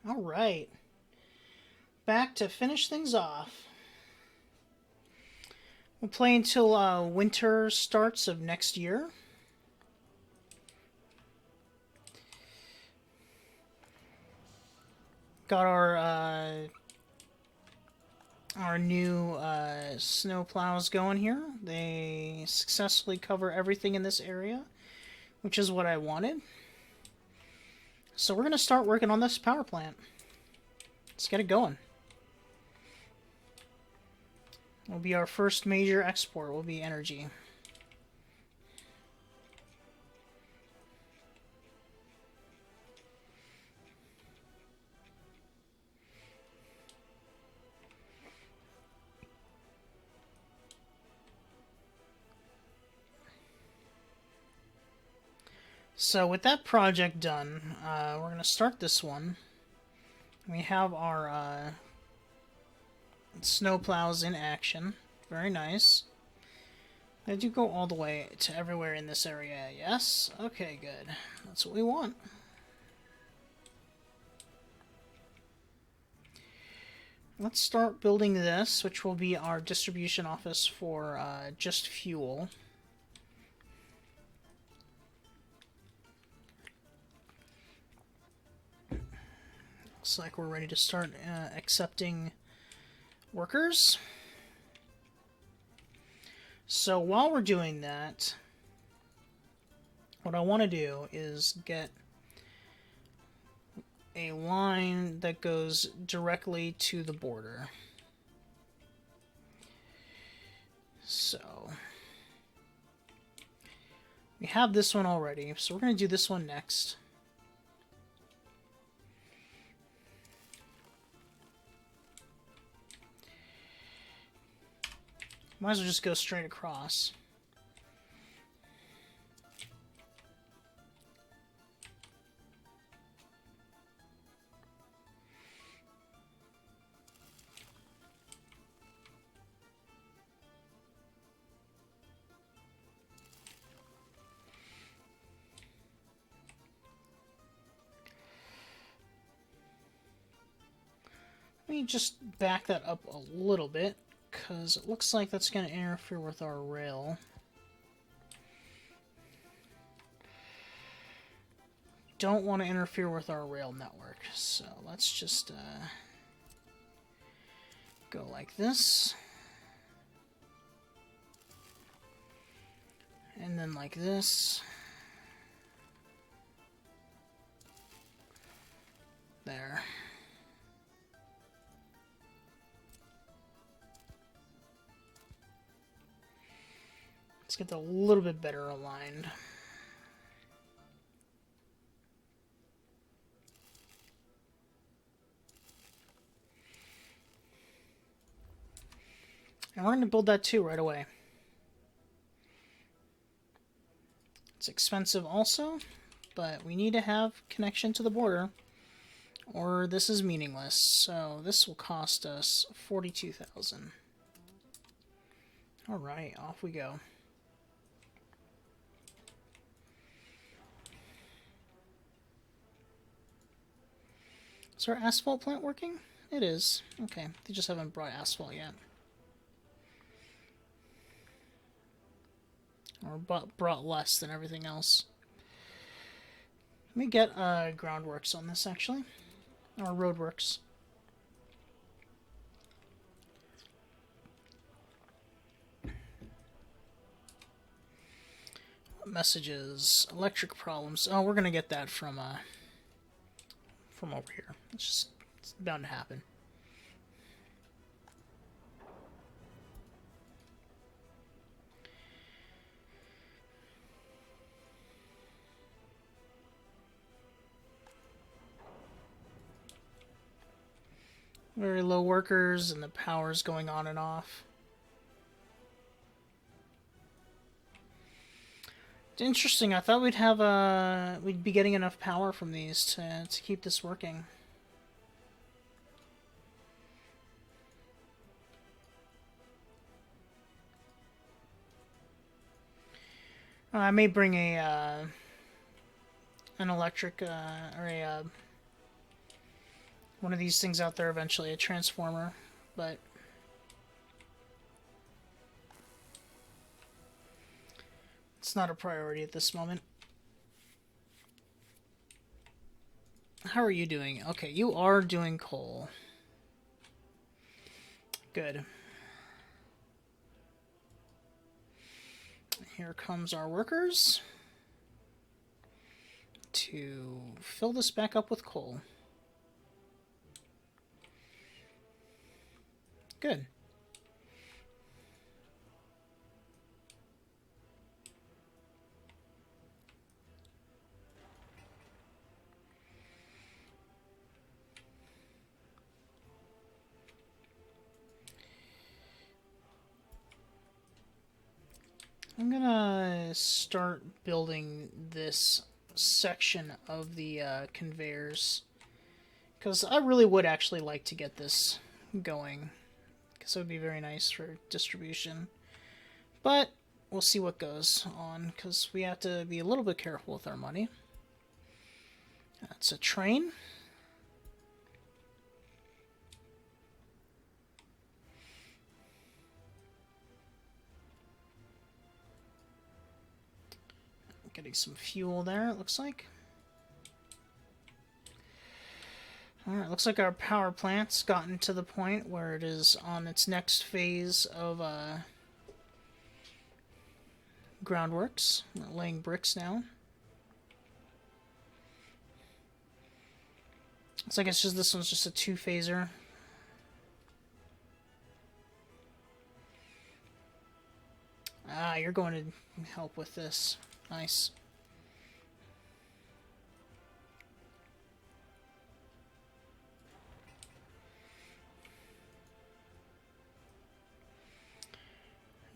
All right, back to finish things off. We'll play until winter starts of next year. Got our new snow plows going here. They successfully cover everything in this area, which is what I wanted. So we're going to start working on this power plant. Let's get it going. Will be our first major export, will be energy. So with that project done, we're going to start this one. We have our snow plows in action. Very nice. They do go all the way to everywhere in this area, yes? Okay, good. That's what we want. Let's start building this, which will be our distribution office for just fuel. Looks like we're ready to start accepting workers. So while we're doing that, what I want to do is get a line that goes directly to the border. So we have this one already, so we're going to do this one next. Might as well just go straight across. Let me just back that up a little bit, because it looks like that's going to interfere with our rail. Don't want to interfere with our rail network, so let's just go like this. And then like this. There. Let's get a little bit better aligned. And we're going to build that too right away. It's expensive also, but we need to have connection to the border, or this is meaningless. So this will cost us 42,000. All right, off we go. Is our asphalt plant working? It is. Okay, they just haven't brought asphalt yet. Or brought less than everything else. Let me get groundworks on this, actually. Or roadworks. Messages. Electric problems. Oh, we're going to get that from over here. It's bound to happen. Very low workers, and the power's going on and off. It's interesting. I thought we'd be getting enough power from these to keep this working. I may bring an electric or one of these things out there eventually, a transformer, but it's not a priority at this moment. How are you doing? Okay, you are doing coal. Good. Here comes our workers to fill this back up with coal. Good. I'm gonna start building this section of the conveyors, because I really would actually like to get this going, because it would be very nice for distribution. But we'll see what goes on, because we have to be a little bit careful with our money. That's a train. Getting some fuel there, it looks like. Alright, looks like our power plant's gotten to the point where it is on its next phase of groundworks. We're laying bricks now. Looks like it's just, this one's just a two-phaser. Ah, you're going to help with this. Nice.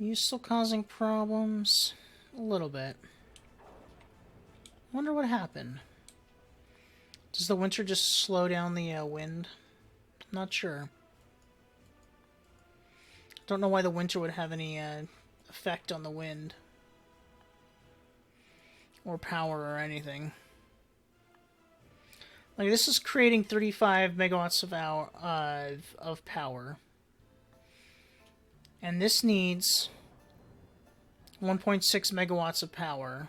Are you still causing problems? A little bit. Wonder what happened. Does the winter just slow down the wind? Not sure. Don't know why the winter would have any effect on the wind. Or power or anything. Like, this is creating 35 megawatts of power. And this needs 1.6 megawatts of power.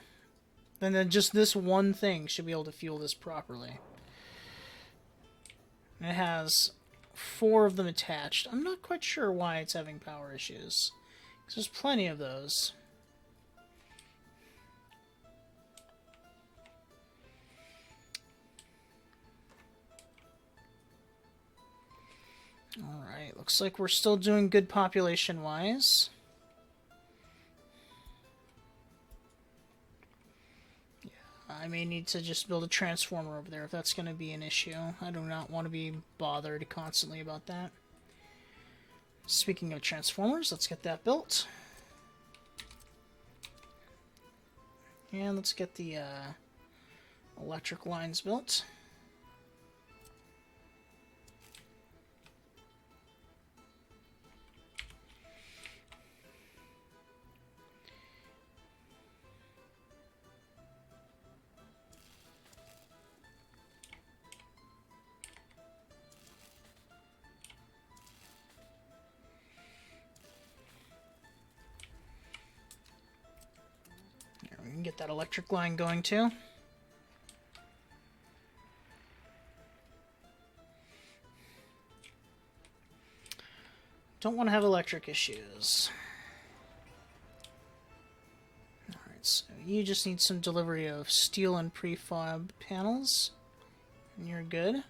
Then just this one thing should be able to fuel this properly. And it has 4 of them attached. I'm not quite sure why it's having power issues, because there's plenty of those. Alright, looks like we're still doing good population-wise. Yeah, I may need to just build a transformer over there if that's going to be an issue. I do not want to be bothered constantly about that. Speaking of transformers, let's get that built. And let's get the electric lines built. We can get that electric line going too. Don't want to have electric issues. Alright, so you just need some delivery of steel and prefab panels, and you're good.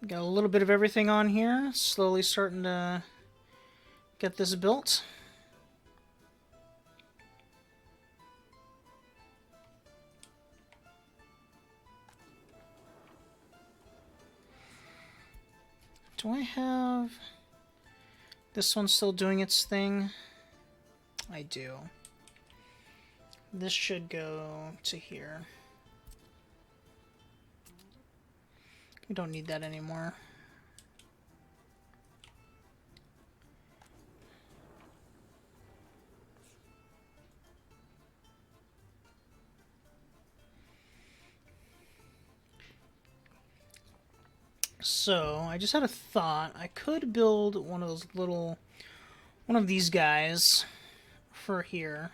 Got a little bit of everything on here, slowly starting to get this built. Do I have this one still doing its thing? I do. This should go to here. We don't need that anymore. So, I just had a thought. I could build one of these guys for here.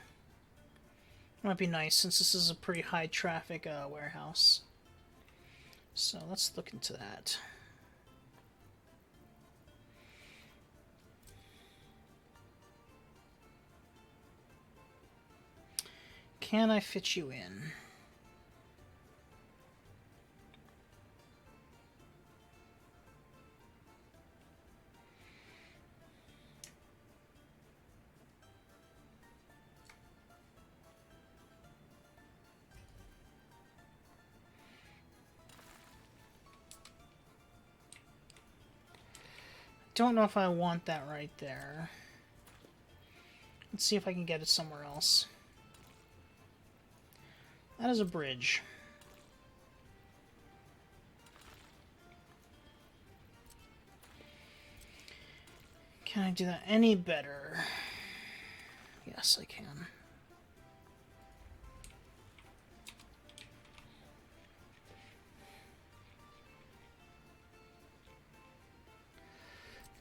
Might be nice since this is a pretty high traffic warehouse. So, let's look into that. Can I fit you in? Don't know if I want that right there. Let's see if I can get it somewhere else. That is a bridge. Can I do that any better? Yes, I can.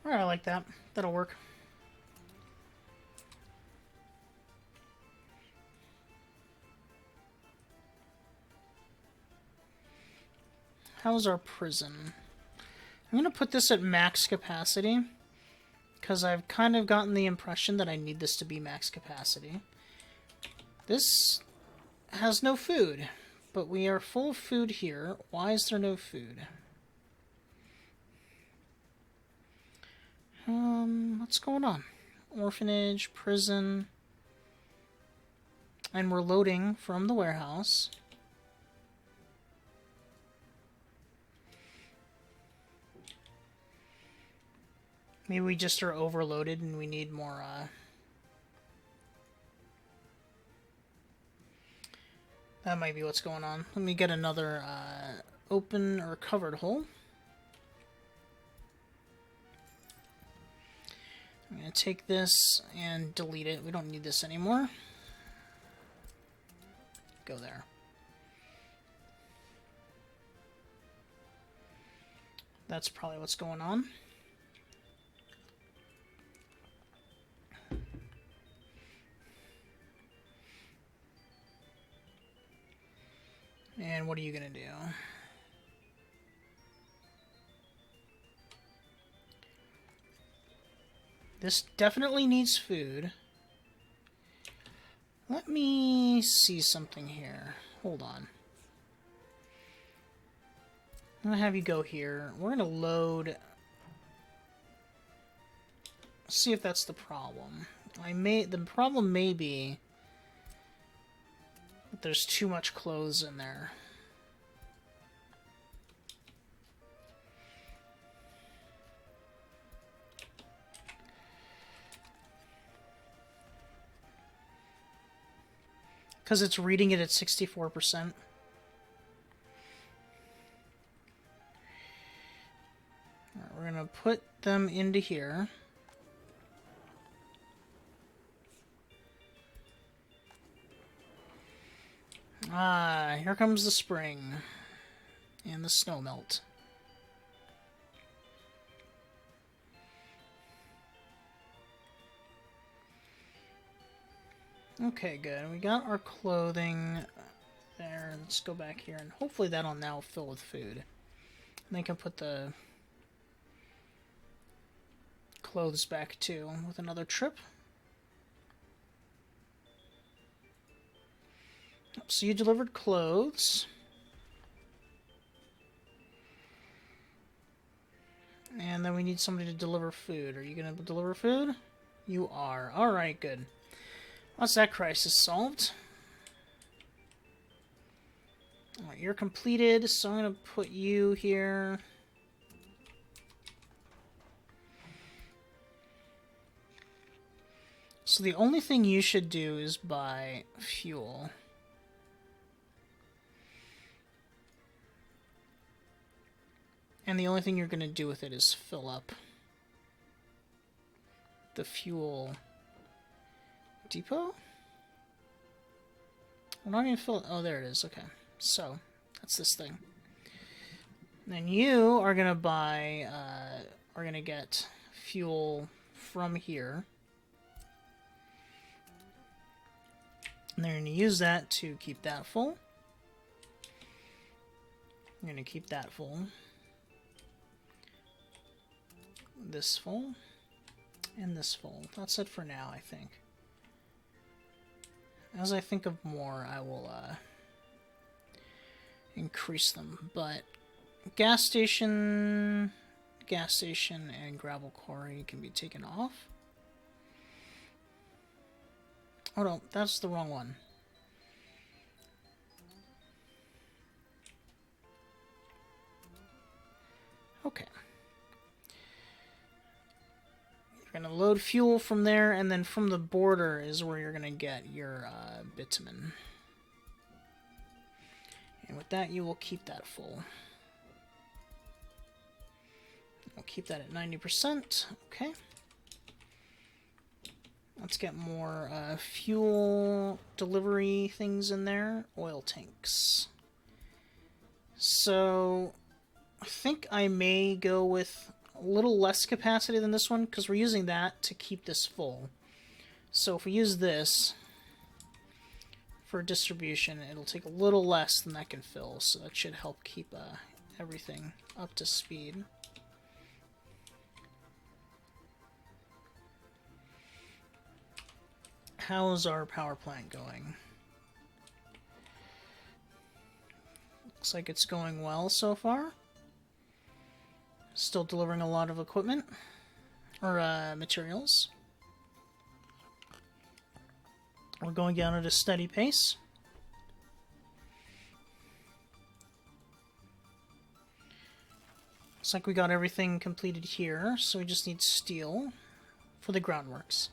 Alright, I like that. That'll work. How's our prison? I'm going to put this at max capacity, because I've kind of gotten the impression that I need this to be max capacity. This has no food, but we are full of food here. Why is there no food? What's going on? Orphanage, prison, and we're loading from the warehouse. Maybe we just are overloaded and we need more, That might be what's going on. Let me get another, open or covered hole. I'm going to take this and delete it. We don't need this anymore. Go there. That's probably what's going on. And what are you going to do? This definitely needs food. Let me see something here. Hold on. I'm going to have you go here. We're going to load. See if that's the problem. The problem may be that there's too much clothes in there. Because it's reading it at 64%. Alright, we're going to put them into here. Ah, here comes the spring. And the snow melt. Okay, good. We got our clothing there. Let's go back here, and hopefully that'll now fill with food. And they can put the clothes back too with another trip. So you delivered clothes. And then we need somebody to deliver food. Are you going to deliver food? You are. Alright, good. Once that crisis solved. Alright, you're completed, so I'm going to put you here. So the only thing you should do is buy fuel. And the only thing you're going to do with it is fill up the fuel depot? We're not going to fill it. Oh, there it is. Okay. So, that's this thing. then you are gonna buy, are gonna get fuel from here. And they're gonna use that to keep that full. I'm gonna keep that full. This full. And this full. That's it for now, I think. As I think of more, I will, increase them. But gas station, and gravel quarry can be taken off. Oh no, that's the wrong one. Okay. You're going to load fuel from there, and then from the border is where you're going to get your bitumen. And with that, you will keep that full. We'll keep that at 90%. Okay. Let's get more fuel delivery things in there. Oil tanks. So, I think I may go with a little less capacity than this one, because we're using that to keep this full. So if we use this for distribution, it'll take a little less than that can fill, so that should help keep everything up to speed. How's our power plant going? Looks like it's going well so far. Still delivering a lot of equipment, or materials. We're going down at a steady pace. Looks like we got everything completed here, so we just need steel for the groundworks.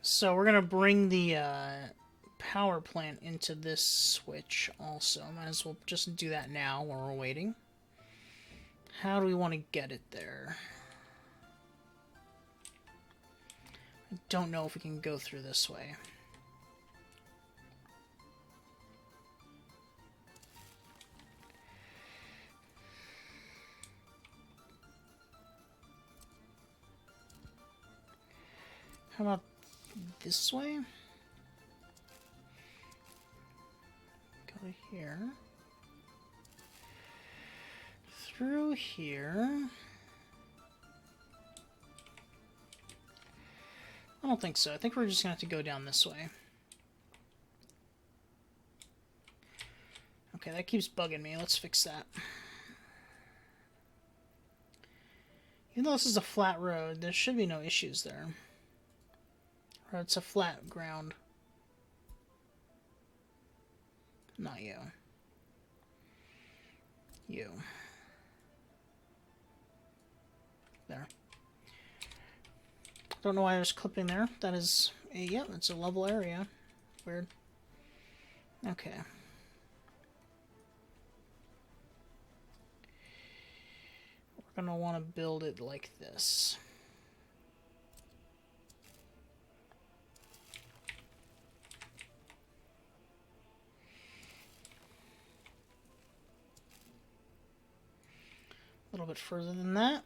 So we're going to bring the power plant into this switch also. Might as well just do that now while we're waiting. How do we want to get it there? I don't know if we can go through this way. How about this way? Go here. Through here. I don't think so. I think we're just going to have to go down this way. Okay, that keeps bugging me. Let's fix that. Even though this is a flat road, there should be no issues there. Or it's a flat ground. Not you. You. There. Don't know why I was clipping there. That is a, yeah, it's a level area. Weird. Okay. We're gonna want to build it like this. A little bit further than that.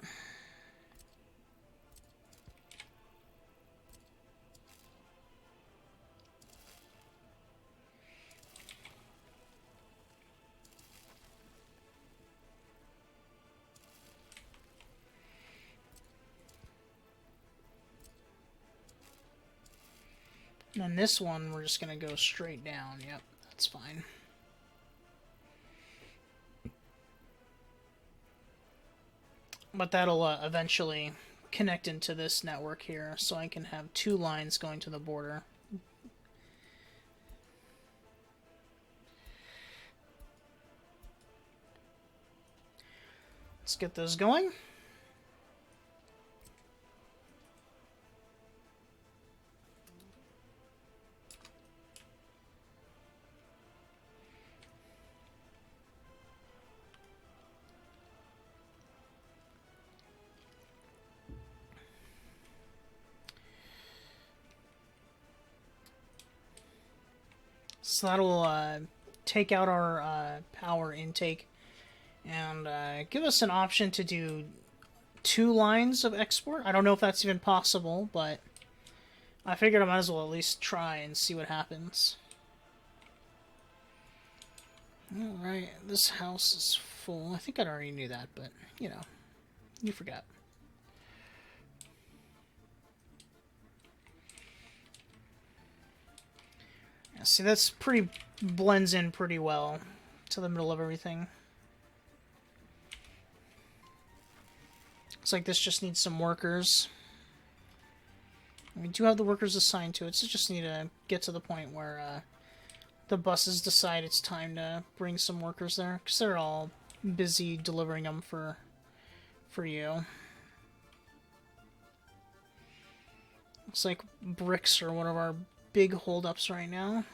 And then this one, we're just going to go straight down. Yep, that's fine. But that'll eventually connect into this network here, so I can have two lines going to the border. Let's get those going. So that'll take out our power intake and give us an option to do 2 lines of export. I don't know if that's even possible, but I figured I might as well at least try and see what happens. Alright, this house is full. I think I already knew that, but, you know, you forgot. Yeah, see, that's pretty... blends in pretty well to the middle of everything. Looks like this just needs some workers. We do have the workers assigned to it, so just need to get to the point where the buses decide it's time to bring some workers there, because they're all busy delivering them for you. Looks like bricks are one of our big holdups right now.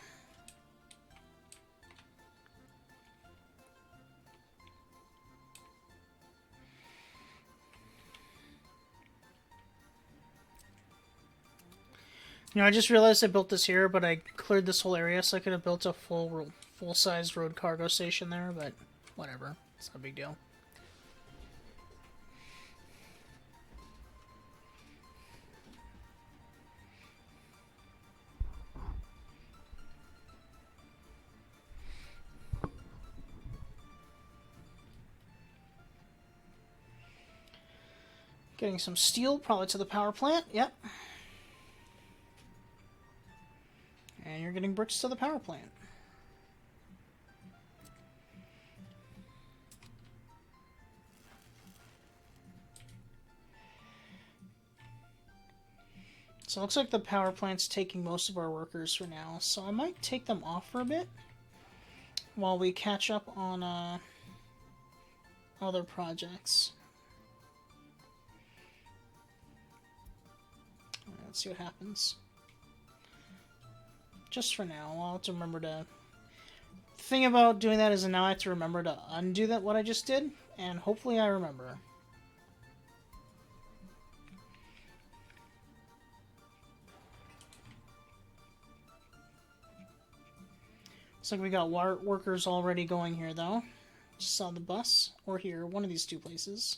You know, I just realized I built this here, but I cleared this whole area, so I could have built a full-size road cargo station there, but whatever. It's not a big deal. Getting some steel, probably to the power plant. Yep. And you're getting bricks to the power plant. So it looks like the power plant's taking most of our workers for now. So I might take them off for a bit while we catch up on other projects. Let's see what happens. Just for now, I'll have to remember to... The thing about doing that is now I have to remember to undo what I just did, and hopefully I remember. Looks like we got workers already going here, though. Just saw the bus, or here, one of these 2 places.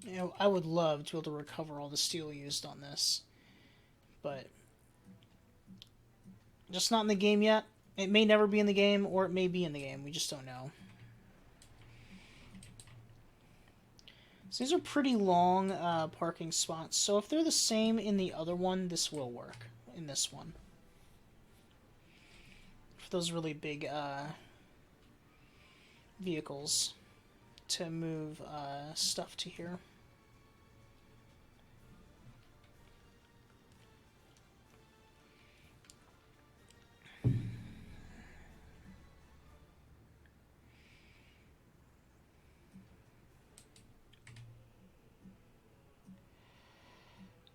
You know, I would love to be able to recover all the steel used on this, but just not in the game yet. It may never be in the game, or it may be in the game. We just don't know. So these are pretty long parking spots, so if they're the same in the other one, this will work in this one. For those really big vehicles to move stuff to here.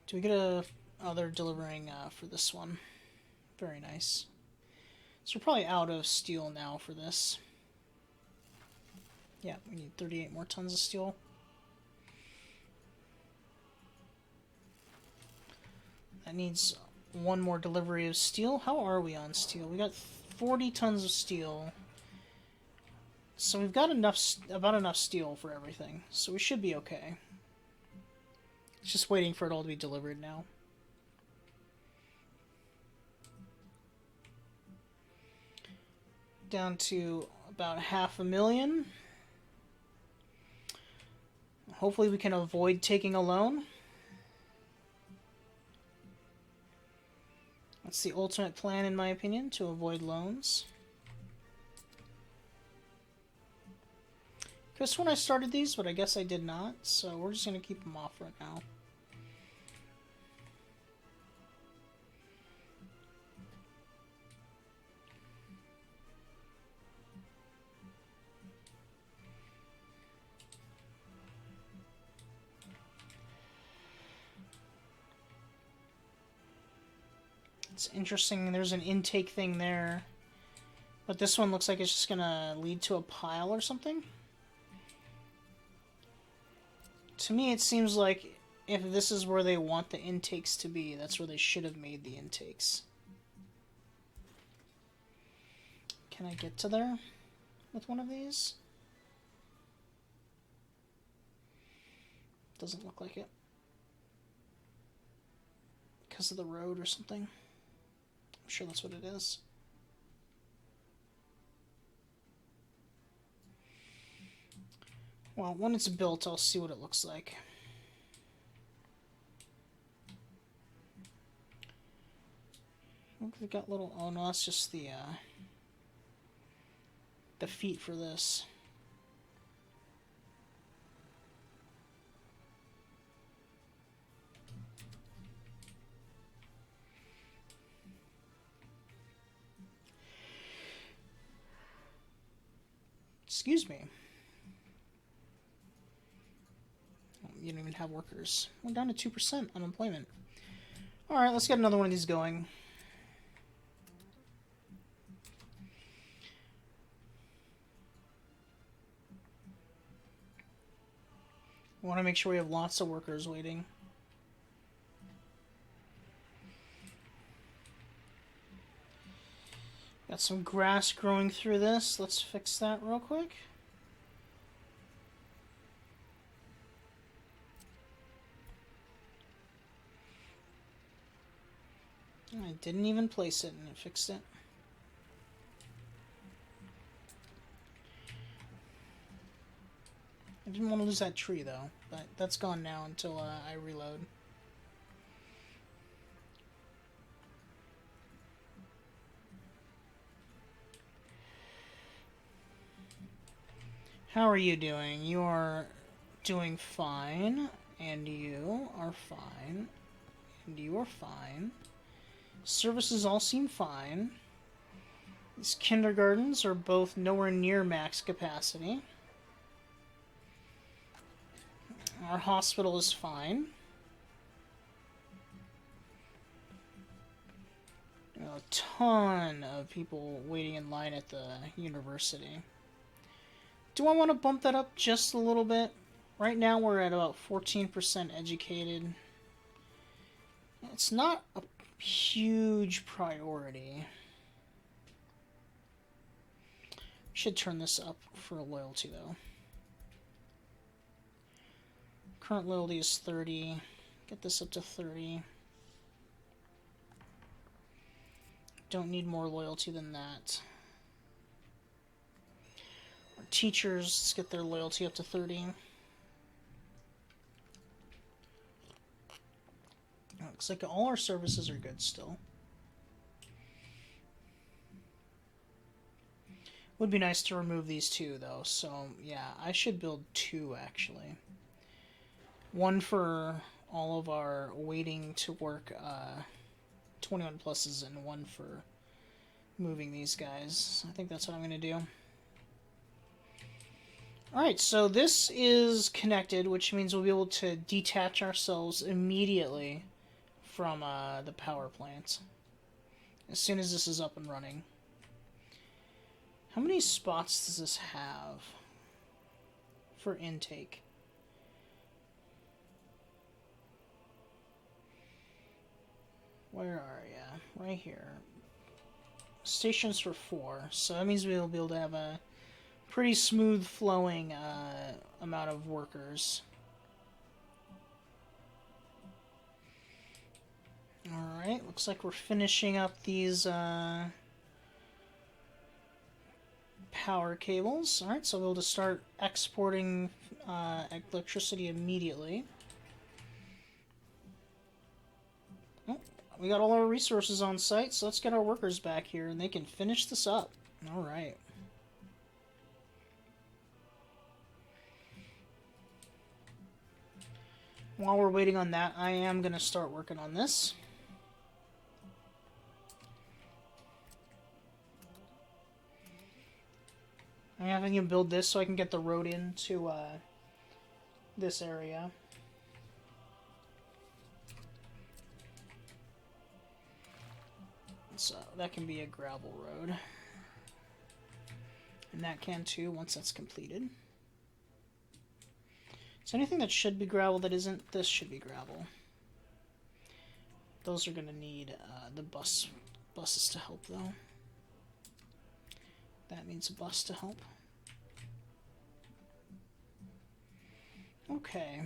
Do we get a... Oh, they're delivering for this one. Very nice. So we're probably out of steel now for this. Yeah, we need 38 more tons of steel. That needs 1 more delivery of steel. How are we on steel? We got 40 tons of steel. So we've got about enough steel for everything. So we should be okay. It's just waiting for it all to be delivered now. Down to about 500,000. Hopefully we can avoid taking a loan. That's the ultimate plan, in my opinion, to avoid loans. Could have sworn I started these, but I guess I did not, so we're just going to keep them off right now. It's interesting, there's an intake thing there, but this one looks like it's just going to lead to a pile or something. To me, it seems like if this is where they want the intakes to be, that's where they should have made the intakes. Can I get to there with one of these? Doesn't look like it. Because of the road or something. I'm sure that's what it is. Well, when it's built, I'll see what it looks like. Look, we've got little... Oh, no, that's just the feet for this. Excuse me. Oh, you don't even have workers. We're down to 2% unemployment. Alright, let's get another one of these going. We want to make sure we have lots of workers waiting. Got some grass growing through this. Let's fix that real quick. I didn't even place it and it fixed it. I didn't want to lose that tree though, but that's gone now until I reload. How are you doing? You are doing fine, and you are fine, and you are fine. Services all seem fine. These kindergartens are both nowhere near max capacity. Our hospital is fine. A ton of people waiting in line at the university. Do I want to bump that up just a little bit? Right now we're at about 14% educated. It's not a huge priority. Should turn this up for loyalty though. Current loyalty is 30. Get this up to 30. Don't need more loyalty than that. Our teachers, let's get their loyalty up to 30. Looks like all our services are good still. Would be nice to remove these two though, so yeah, I should build two actually. One for all of our waiting to work 21 pluses and one for moving these guys. I think that's what I'm going to do. Alright, so this is connected, which means we'll be able to detach ourselves immediately from the power plant as soon as this is up and running. How many spots does this have for intake? Where are ya? Right here. Stations for 4, so that means we'll be able to have a pretty smooth flowing amount of workers. Alright, looks like we're finishing up these power cables. Alright, so we'll be able to start exporting electricity immediately. Oh, we got all our resources on site, so let's get our workers back here and they can finish this up. Alright. While we're waiting on that, I am going to start working on this. I'm having him build this so I can get the road into this area. So that can be a gravel road. And that can too once that's completed. So anything that should be gravel that isn't, this should be gravel. Those are going to need the buses to help, though. That means a bus to help. Okay.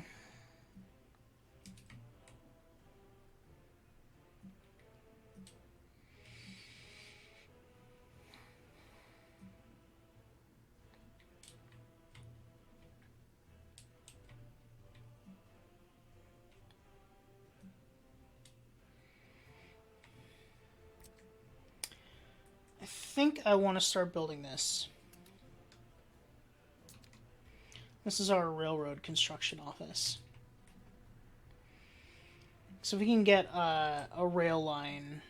I think I want to start building this. This is our railroad construction office. So if we can get a rail line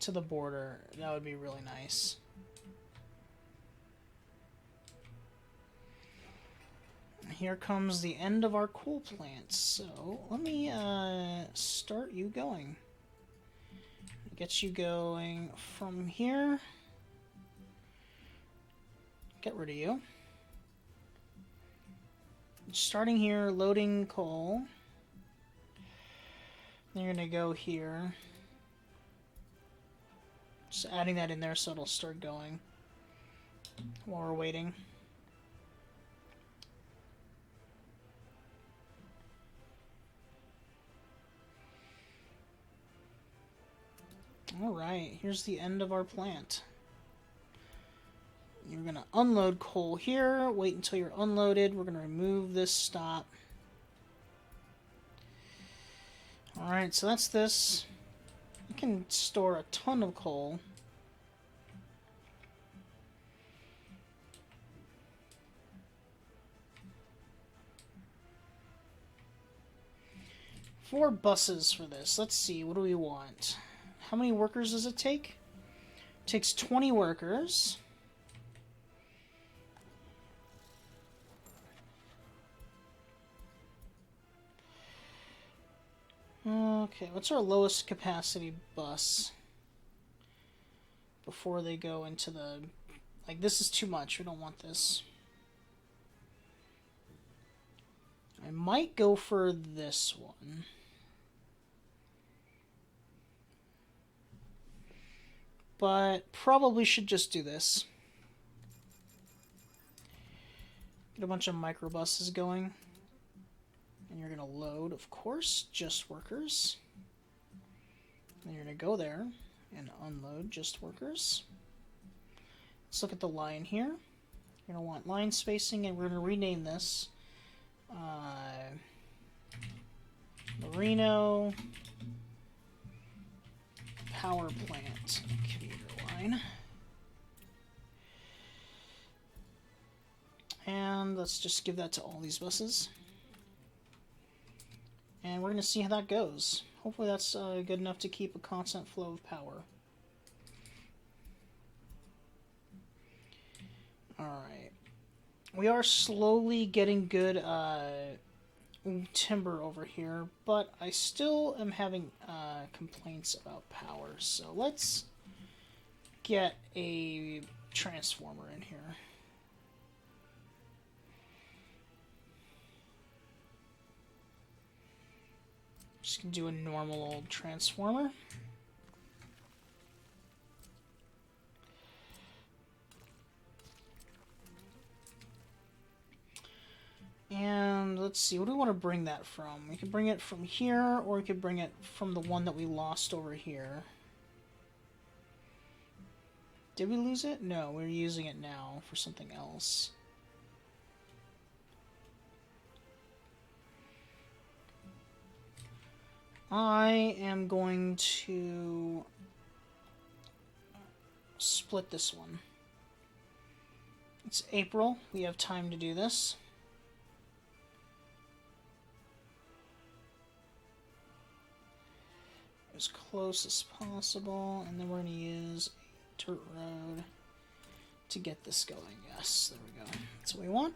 to the border, that would be really nice. Here comes the end of our coal plants. So let me start you going. Get you going from here. Get rid of you. Starting here, loading coal. Then you're going to go here. Just adding that in there so it'll start going while we're waiting. Alright, here's the end of our plant. You're going to unload coal here. Wait until you're unloaded. We're going to remove this stop. Alright, so that's this. You can store a ton of coal. Four buses for this. Let's see, what do we want? How many workers does it take? It takes 20 workers. Okay, what's our lowest capacity bus? Before they go into the... Like, this is too much. We don't want this. I might go for this one. But probably should just do this. Get a bunch of microbuses going. And you're going to load, of course, just workers. Then you're going to go there and unload just workers. Let's look at the line here. You're going to want line spacing, and we're going to rename this Merino Power Plant commuter line. And let's just give that to all these buses. And we're going to see how that goes. Hopefully that's good enough to keep a constant flow of power. Alright. We are slowly getting good timber over here, but I still am having complaints about power. So let's get a transformer in here. Just gonna do a normal old transformer. And let's see, what do we want to bring that from? We could bring it from here, or we could bring it from the one that we lost over here. Did we lose it? No, we're using it now for something else. I am going to split this one. It's April. We have time to do this. As close as possible, and then we're going to use a dirt road to get this going. Yes, there we go. That's what we want.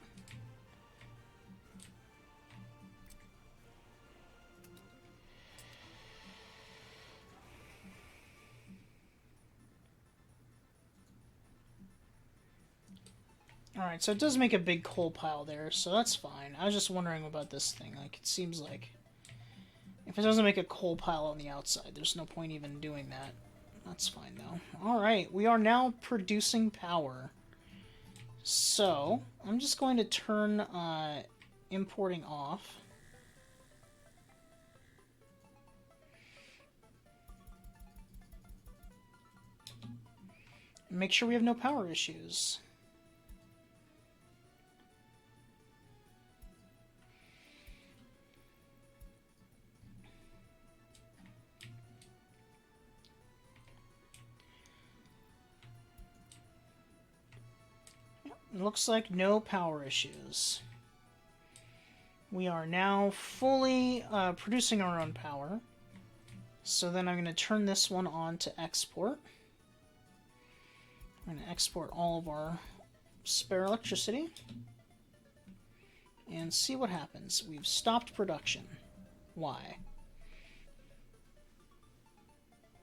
Alright, so it does make a big coal pile there, so that's fine. I was just wondering about this thing. Like, it seems like if it doesn't make a coal pile on the outside, there's no point even doing that. That's fine, though. Alright, we are now producing power. So, I'm just going to turn importing off. Make sure we have no power issues. Looks like no power issues. We are now fully producing our own power. So then I'm going to turn this one on to export. I'm going to export all of our spare electricity. And see what happens. We've stopped production. Why?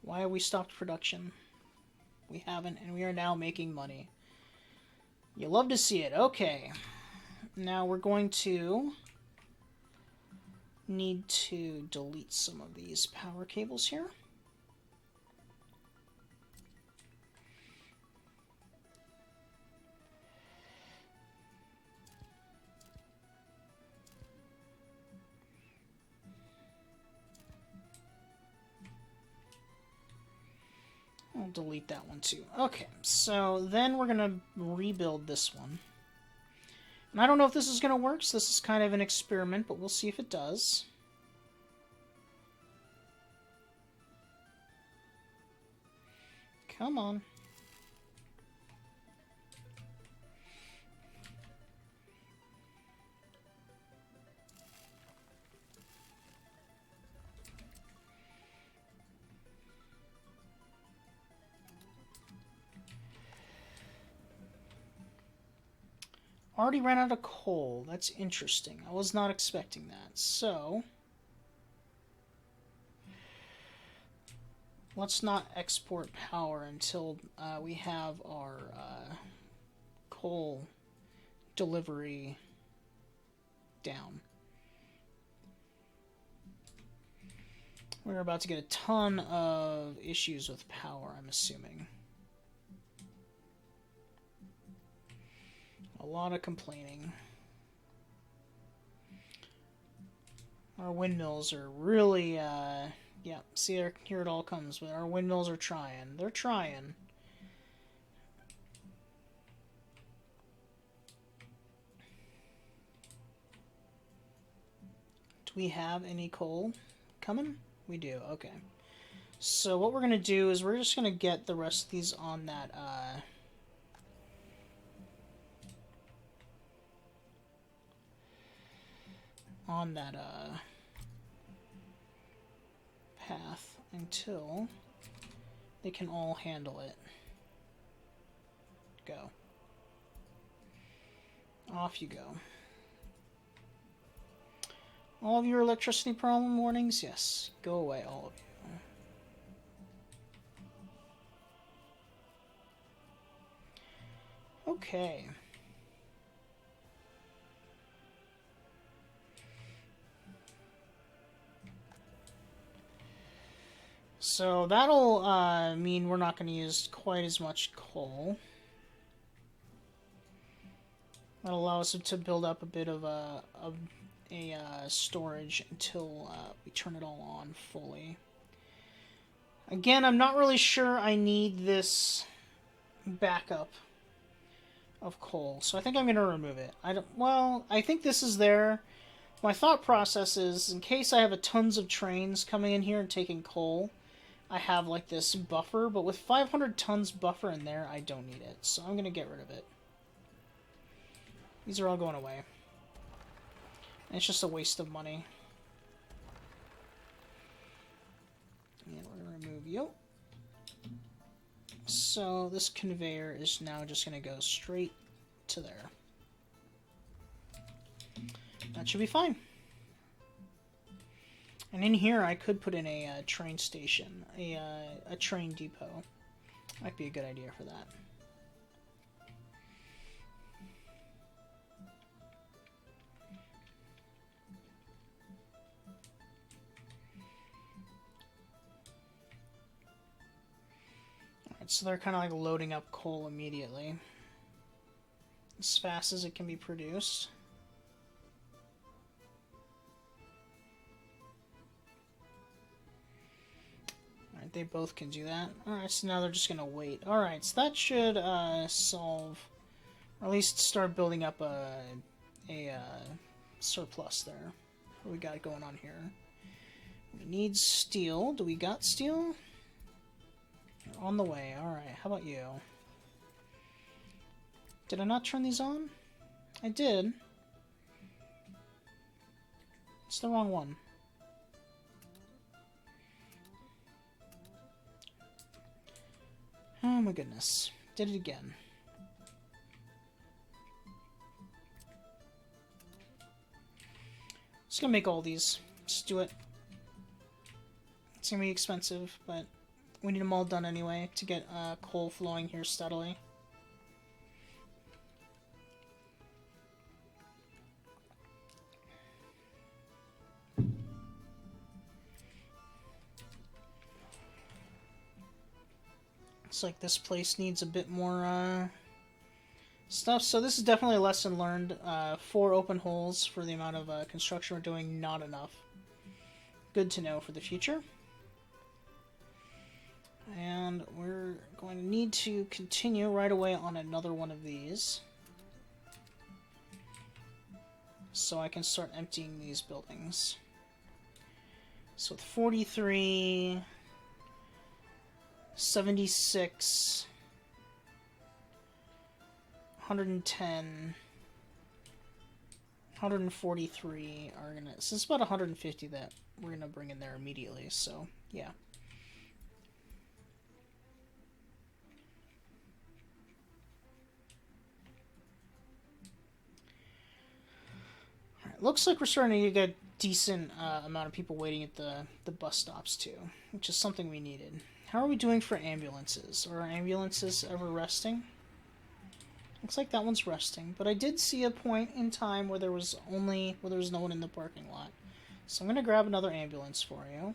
Why have we stopped production? We haven't, and we are now making money. You love to see it. Okay. Now we're going to need to delete some of these power cables here. I'll delete that one too. Okay, so then we're going to rebuild this one. And I don't know if this is going to work, so this is kind of an experiment, but we'll see if it does. Come on. Already ran out of coal. That's interesting. I was not expecting that. So, let's not export power until we have our coal delivery down. We're about to get a ton of issues with power, I'm assuming. A lot of complaining. Our windmills are really, yeah, see, here it all comes. But our windmills are trying. They're trying. Do we have any coal coming? We do, okay. So what we're going to do is we're just going to get the rest of these on that, path until they can all handle it. Go. Off you go. All of your electricity problem warnings? Yes. Go away, all of you. Okay. So that'll mean we're not going to use quite as much coal. That'll allow us to build up a bit of a storage until we turn it all on fully. Again, I'm not really sure I need this backup of coal, so I think I'm going to remove it. I think this is there. My thought process is, in case I have tons of trains coming in here and taking coal, I have like this buffer, but with 500 tons buffer in there, I don't need it, so I'm going to get rid of it. These are all going away. And it's just a waste of money. And we're going to remove you. So this conveyor is now just going to go straight to there. That should be fine. And in here I could put in a train station, a train depot. Might be a good idea for that. So they're kind of like loading up coal immediately, as fast as it can be produced. Alright, they both can do that. Alright, so now they're just gonna wait. Alright, so that should solve, or at least start building up a surplus there. What we got going on here? We need steel. Do we got steel? You're on the way. Alright, how about you? Did I not turn these on? I did. It's the wrong one. Oh my goodness. Did it again. Just gonna make all these. Just do it. It's gonna be expensive, but we need them all done anyway to get coal flowing here steadily. Looks like this place needs a bit more stuff. So this is definitely a lesson learned. 4 open holes for the amount of construction we're doing, not enough. Good to know for the future. And we're going to need to continue right away on another one of these, so I can start emptying these buildings. So with 43, 76, 110, 143 are gonna, so it's about 150 that we're gonna bring in there immediately, so yeah. Alright, looks like we're starting to get a decent amount of people waiting at the bus stops too, which is something we needed. How are we doing for ambulances? Are our ambulances ever resting? Looks like that one's resting, but I did see a point in time where there was no one in the parking lot. So I'm gonna grab another ambulance for you.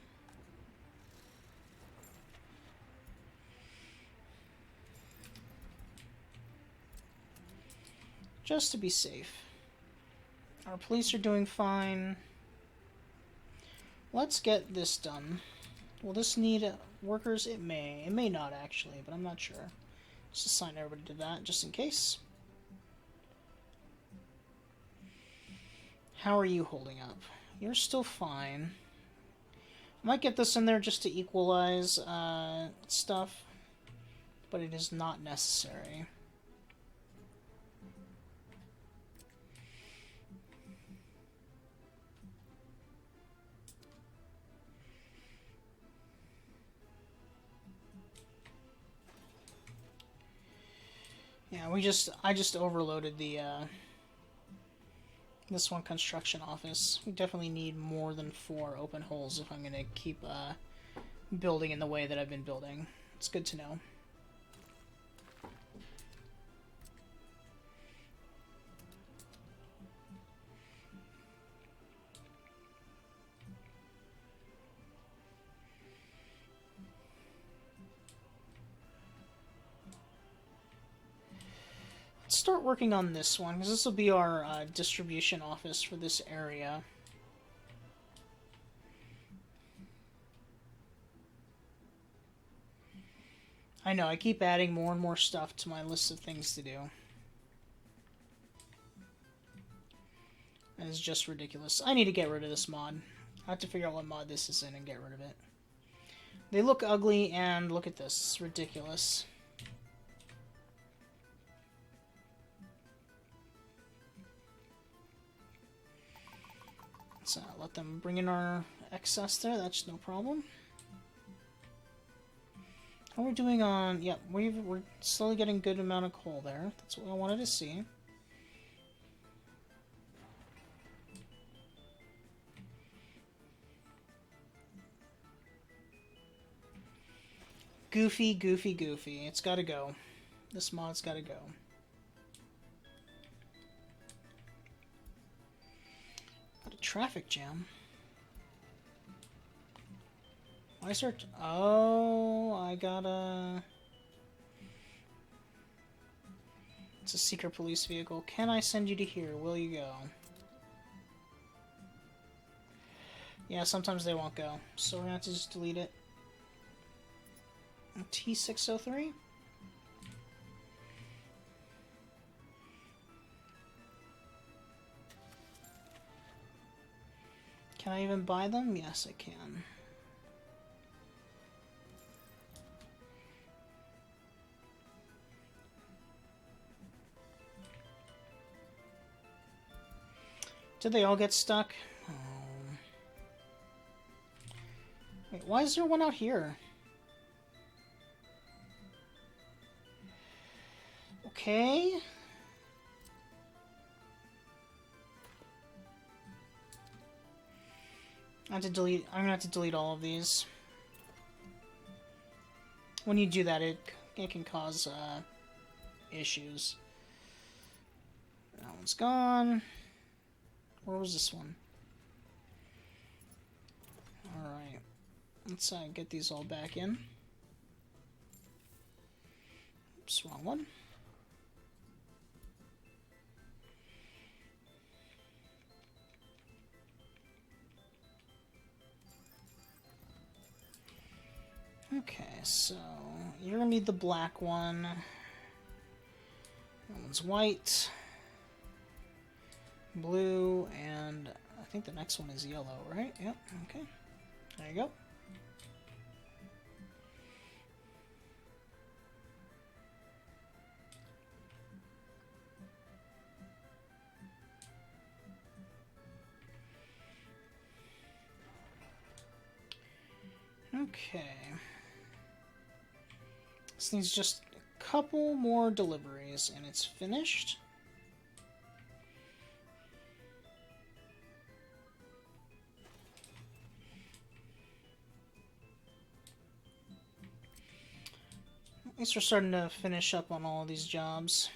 Just to be safe. Our police are doing fine. Let's get this done. Will this need workers? It may. It may not, actually, but I'm not sure. Just assign everybody to that, just in case. How are you holding up? You're still fine. I might get this in there just to equalize stuff, but it is not necessary. Yeah, I just overloaded the this one construction office. We definitely need more than 4 open holes if I'm gonna keep building in the way that I've been building. It's good to know. Start working on this one, because this will be our distribution office for this area. I know, I keep adding more and more stuff to my list of things to do. And it's just ridiculous. I need to get rid of this mod. I have to figure out what mod this is in and get rid of it. They look ugly, and look at this. It's ridiculous. Let's let them bring in our excess there. That's no problem. How are we doing on... Yep, we're slowly getting a good amount of coal there. That's what I wanted to see. Goofy, goofy, goofy. It's gotta go. This mod's gotta go. Got a traffic jam. Why is there... Oh, I gotta... It's a secret police vehicle. Can I send you to here? Will you go? Yeah, sometimes they won't go. So we're gonna have to just delete it. T603? Can I even buy them? Yes, I can. Did they all get stuck? Oh. Wait, why is there one out here? Okay. I'm gonna have to delete all of these. When you do that, it can cause issues. That one's gone. Where was this one? Alright. Let's get these all back in. Oops, wrong one. Okay, so you're gonna be the black one. That one's white. Blue, and I think the next one is yellow, right? Yep, okay. There you go. Okay. This needs just a couple more deliveries, and it's finished. At least we're starting to finish up on all of these jobs.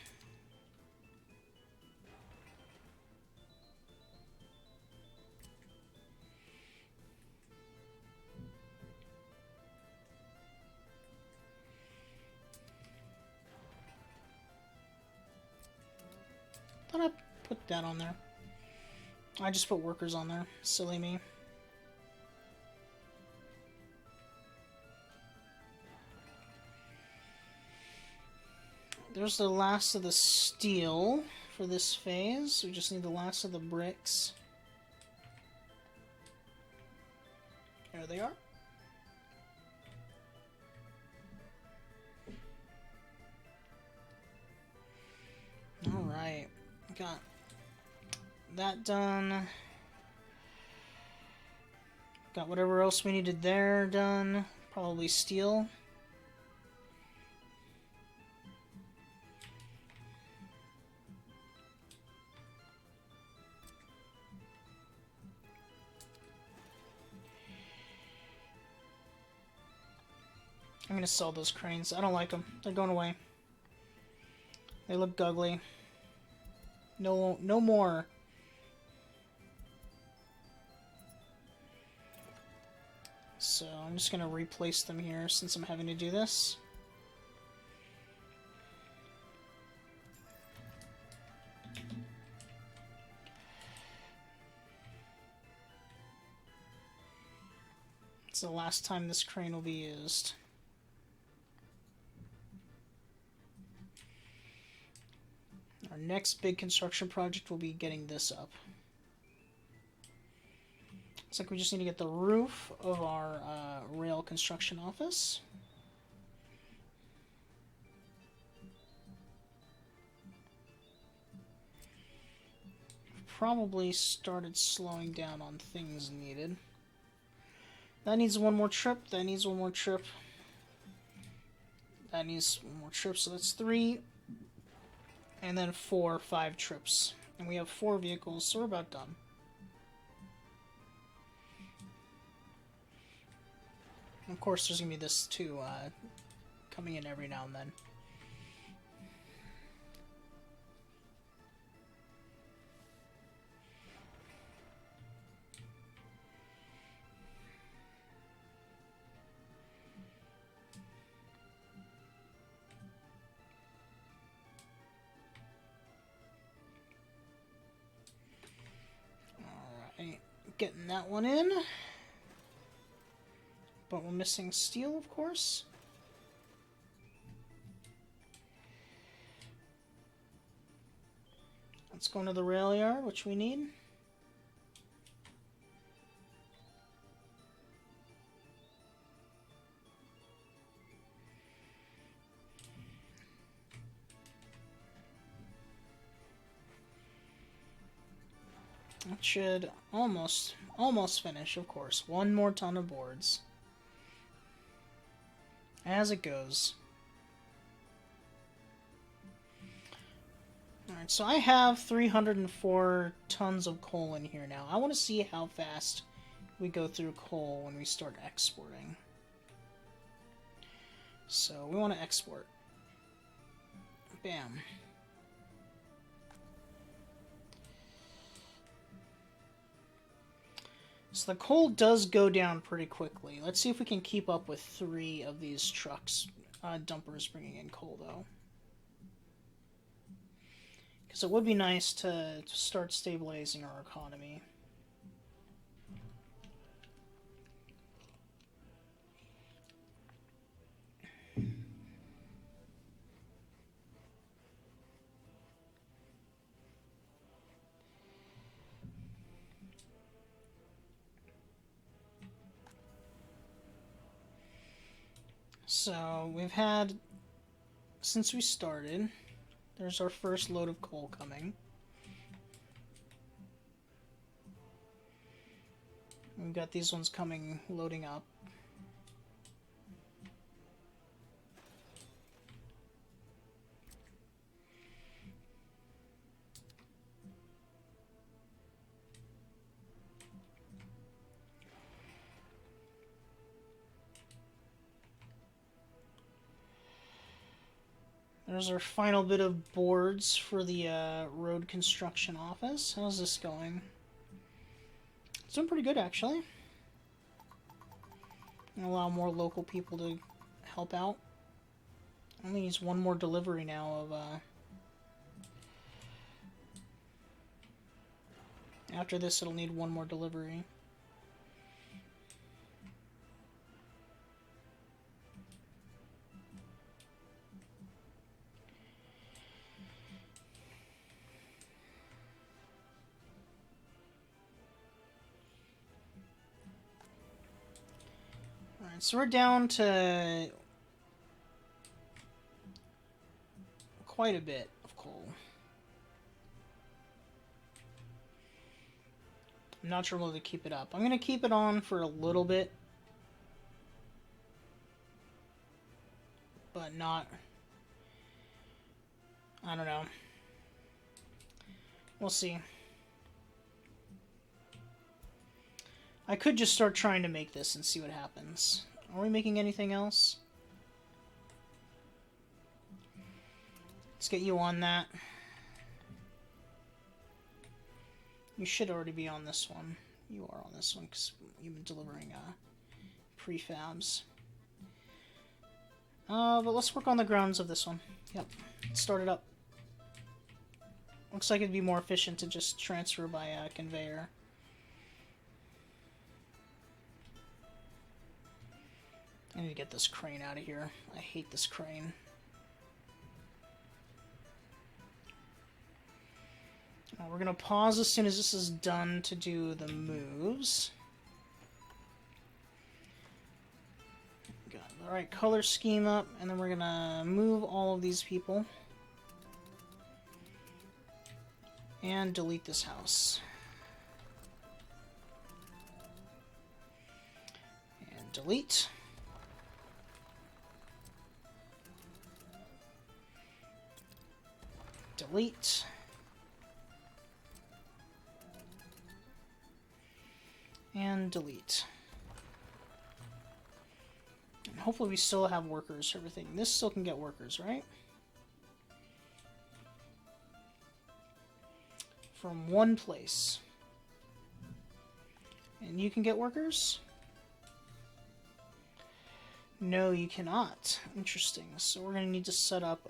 Thought I put that on there. I just put workers on there. Silly me. There's the last of the steel for this phase. We just need the last of the bricks. There they are. Alright. Got that done. Got whatever else we needed there done. Probably steel. I'm gonna sell those cranes. I don't like them. They're going away. They look ugly. No more. So I'm just gonna replace them here since I'm having to do this. It's the last time this crane will be used. Our next big construction project will be getting this up. Looks like we just need to get the roof of our rail construction office. Probably started slowing down on things needed. That needs one more trip. That needs one more trip. That needs one more trip. So that's 3. And then 5 trips. And we have 4 vehicles, so we're about done. And of course, there's going to be this too, coming in every now and then. getting that one in. But we're missing steel, of course. Let's go into the rail yard, which we need. It should almost finish, of course. One more ton of boards. As it goes. Alright, so I have 304 tons of coal in here now. I want to see how fast we go through coal when we start exporting. So, we want to export. Bam. So the coal does go down pretty quickly. Let's see if we can keep up with 3 of these trucks, dumpers bringing in coal, though. Because it would be nice to start stabilizing our economy. So, we've had, since we started, there's our first load of coal coming. We've got these ones coming, loading up. There's our final bit of boards for the road construction office. How's this going? It's doing pretty good, actually. Allow more local people to help out. Only needs one more delivery now of... After this, it'll need one more delivery. Alright, so we're down to quite a bit of coal. I'm not sure whether to keep it up. I'm going to keep it on for a little bit. But not... I don't know. We'll see. I could just start trying to make this and see what happens. Are we making anything else? Let's get you on that. You should already be on this one. You are on this one because you've been delivering prefabs. But let's work on the grounds of this one. Yep, let's start it up. Looks like it'd be more efficient to just transfer by conveyor. I need to get this crane out of here. I hate this crane. We're going to pause as soon as this is done to do the moves. Got the right color scheme up, and then we're going to move all of these people. And delete this house. And delete. Delete. And delete. And hopefully we still have workers for everything. This still can get workers, right? From one place. And you can get workers? No, you cannot. Interesting. So we're going to need to set up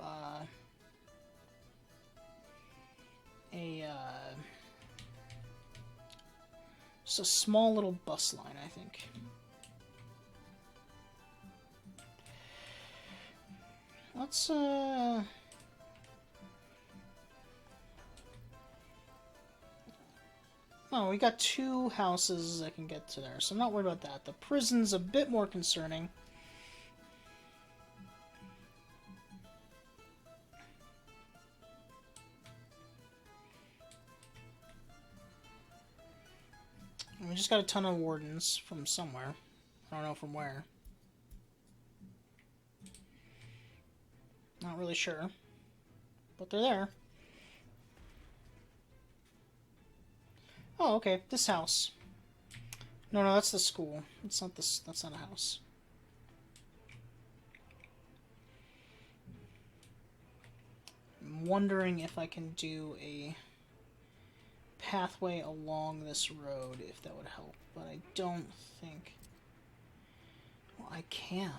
Just a small little bus line, I think. Let's, oh, we got 2 houses that can get to there, so I'm not worried about that. The prison's a bit more concerning. And we just got a ton of wardens from somewhere. I don't know from where. Not really sure. But they're there. Oh, okay. This house. No, that's the school. It's not this. That's not a house. I'm wondering if I can do a pathway along this road, if that would help. But I don't think... Well, I can.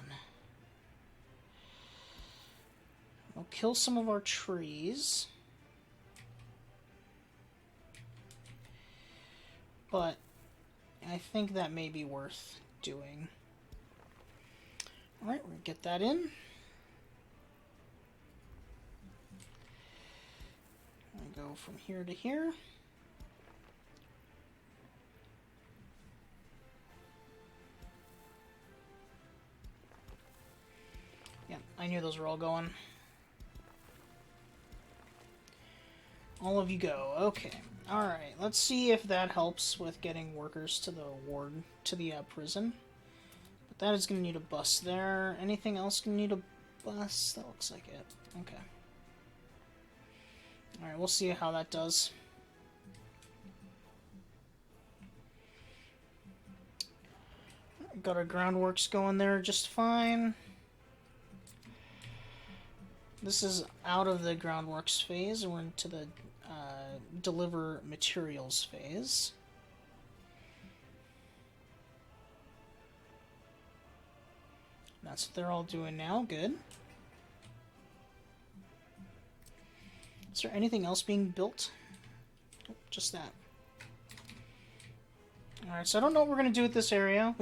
I'll kill some of our trees. But I think that may be worth doing. Alright, we're going to get that in. I go from here to here. Yeah, I knew those were all going. All of you go. Okay. Alright, let's see if that helps with getting workers to the ward, to the prison. But that is going to need a bus there. Anything else going to need a bus? That looks like it. Okay. Alright, we'll see how that does. Got our groundworks going there just fine. This is out of the groundworks phase, and we're into the deliver materials phase. That's what they're all doing now. Good. Is there anything else being built? Oh, just that. Alright, so I don't know what we're going to do with this area.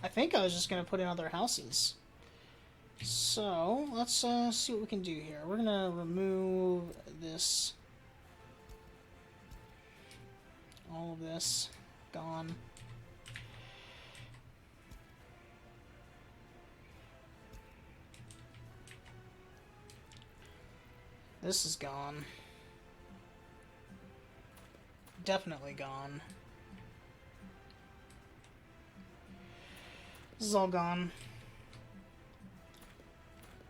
I think I was just going to put in other houses. So, let's see what we can do here. We're going to remove this. All of this. Gone. This is gone. Definitely gone. This is all gone.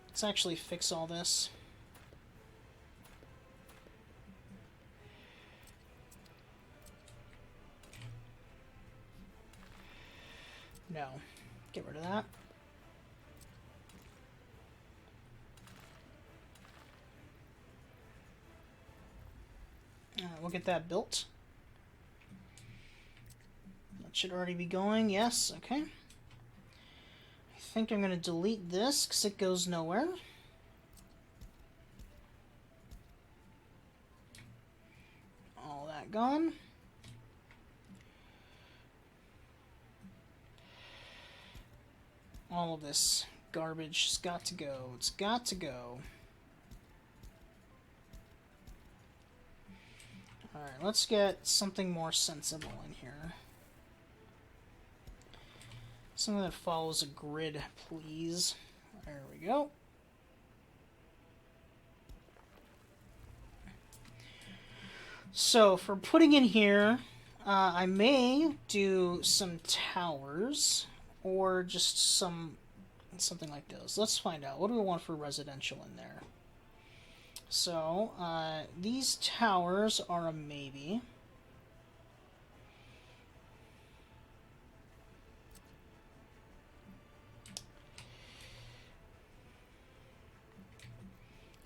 Let's actually fix all this. No. Get rid of that. Alright, we'll get that built. That should already be going. Yes, okay. I think I'm going to delete this because it goes nowhere. All that gone. All of this garbage has got to go. It's got to go. Alright, let's get something more sensible in here. Something that follows a grid, please. There we go. So, for putting in here, I may do some towers, or just something like this. Let's find out. What do we want for residential in there? So, these towers are a maybe.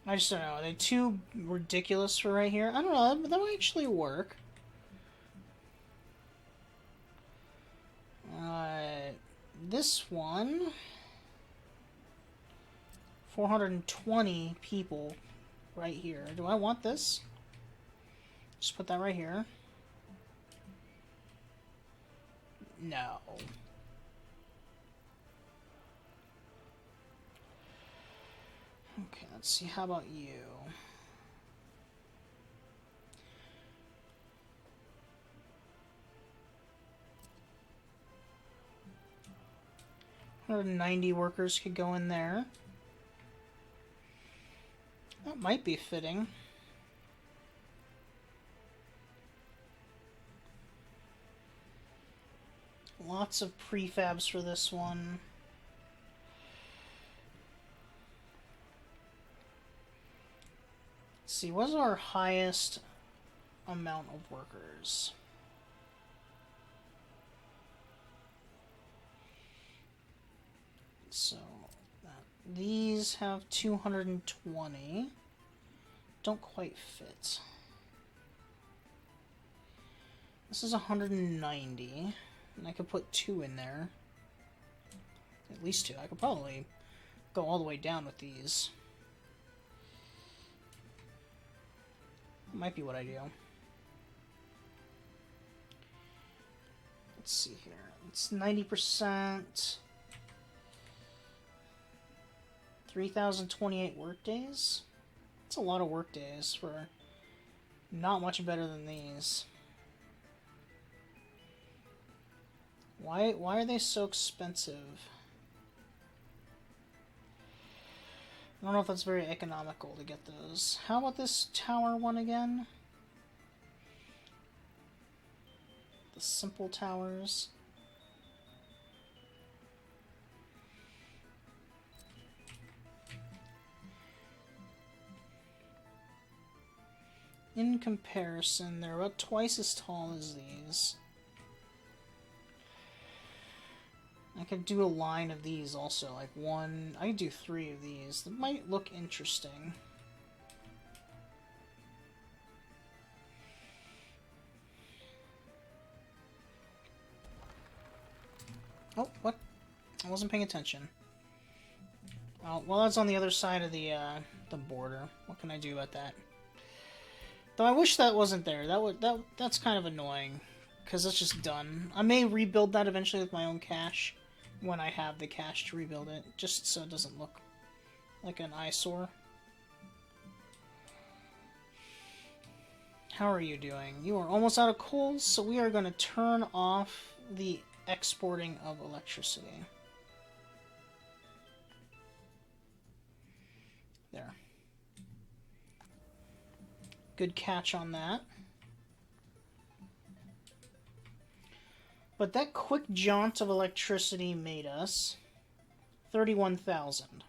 I just don't know. Are they too ridiculous for right here? I don't know. That might actually work. This one... 420 people right here. Do I want this? Just put that right here. No. Okay, let's see. How about you? Another 90 workers could go in there. That might be fitting. Lots of prefabs for this one. Let's see, what's our highest amount of workers? So, these have 220. Don't quite fit. This is 190. And I could put 2 in there. At least 2. I could probably go all the way down with these. Might be what I do. Let's see here. It's 90%. 3,028 workdays? That's a lot of workdays for not much better than these. Why are they so expensive? I don't know if that's very economical to get those. How about this tower one again? The simple towers. In comparison, they're about twice as tall as these. I could do a line of these also, like one... I could do 3 of these. That might look interesting. Oh, what? I wasn't paying attention. Oh, well, that's on the other side of the border. What can I do about that? Though I wish that wasn't there. That's kind of annoying, because it's just done. I may rebuild that eventually with my own cash, when I have the cash to rebuild it, just so it doesn't look like an eyesore. How are you doing? You are almost out of coal, so we are going to turn off the exporting of electricity. There. Good catch on that. But that quick jaunt of electricity made us 31,000.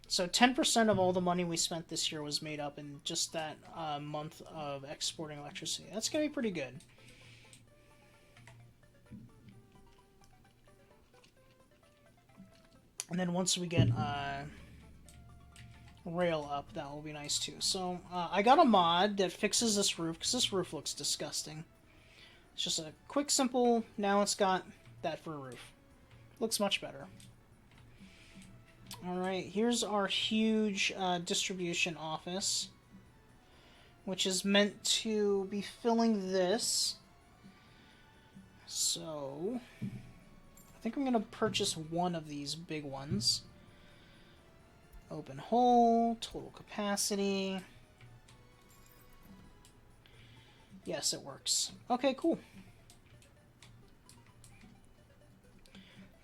So 10% of all the money we spent this year was made up in just that month of exporting electricity. That's going to be pretty good. And then once we get rail up, that will be nice too. So I got a mod that fixes this roof, because this roof looks disgusting. It's just a quick, simple, now it's got that for a roof. Looks much better. Alright, here's our huge distribution office, which is meant to be filling this. So, I think I'm going to purchase one of these big ones. Open hole, total capacity. Yes, it works. Okay, cool.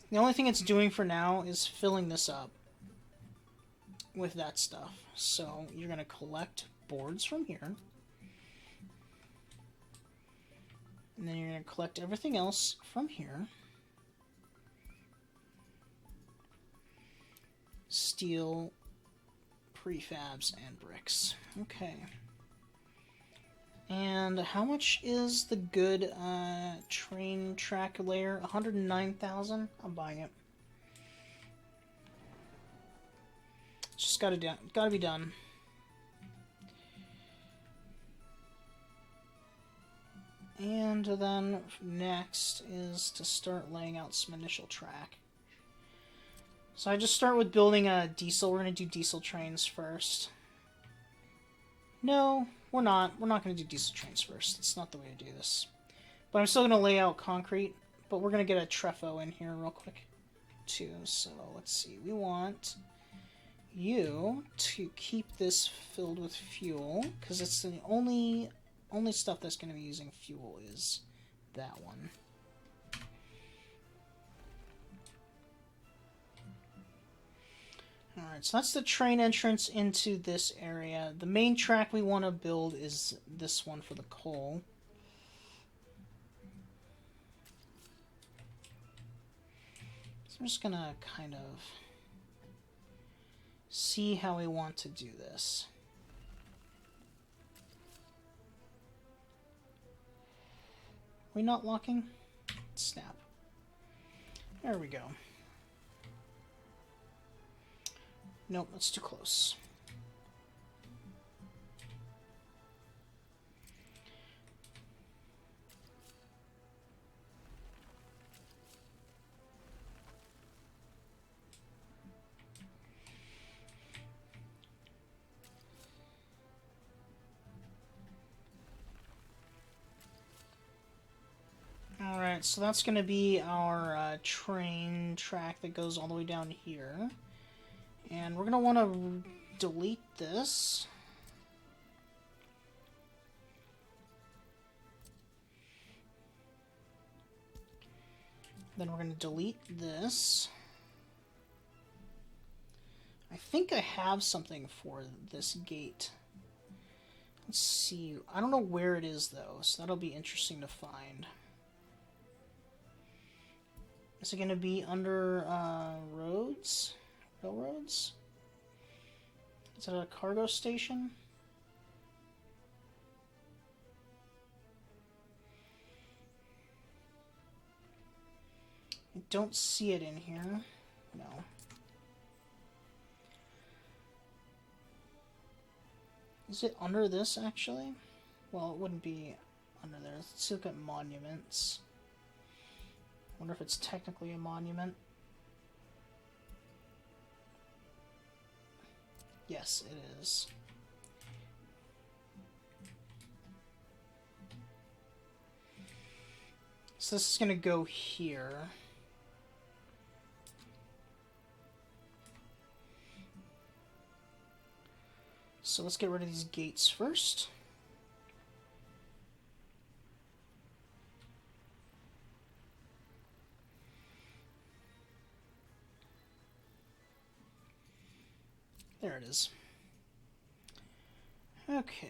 The only thing it's doing for now is filling this up with that stuff. So you're going to collect boards from here. And then you're going to collect everything else from here. Steel, prefabs, and bricks. Okay. And how much is the good train track layer? 109,000? I'm buying it. It's just gotta be done. And then next is to start laying out some initial track. So I just start with building a diesel. We're going to do diesel trains first. No, we're not. We're not going to do diesel trains first. It's not the way to do this. But I'm still going to lay out concrete. but we're going to get a Trefo in here real quick, too. So, let's see. We want you to keep this filled with fuel, because it's the only stuff that's going to be using fuel is that one. Alright, so that's the train entrance into this area. The main track we want to build is this one for the coal. So I'm just going to kind of see how we want to do this. Are we not locking? Snap. There we go. Nope, that's too close. Alright, so that's going to be our train track that goes all the way down here. And we're going to want to delete this. Then we're going to delete this. I think I have something for this gate. Let's see. I don't know where it is, though, so that'll be interesting to find. Is it going to be under roads? Railroads? Is that a cargo station? I don't see it in here. No. Is it under this, actually? Well, it wouldn't be under there. Let's look at monuments. I wonder if it's technically a monument. Yes, it is. So this is going to go here. So let's get rid of these gates first. There it is. Okay.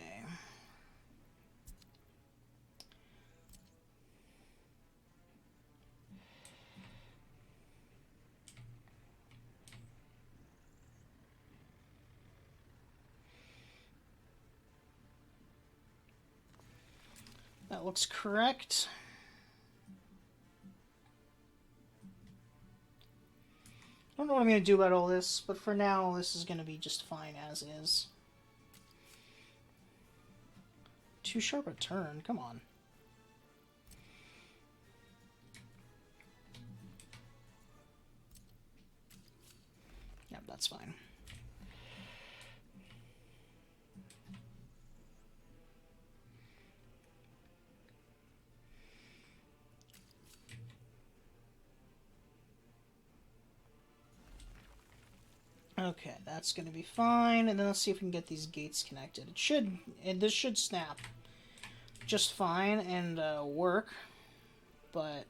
That looks correct. I don't know what I'm going to do about all this, but for now, this is going to be just fine as is. Too sharp a turn, come on. Yep, that's fine. Okay, that's going to be fine, and then let's see if we can get these gates connected. This should snap just fine and work, but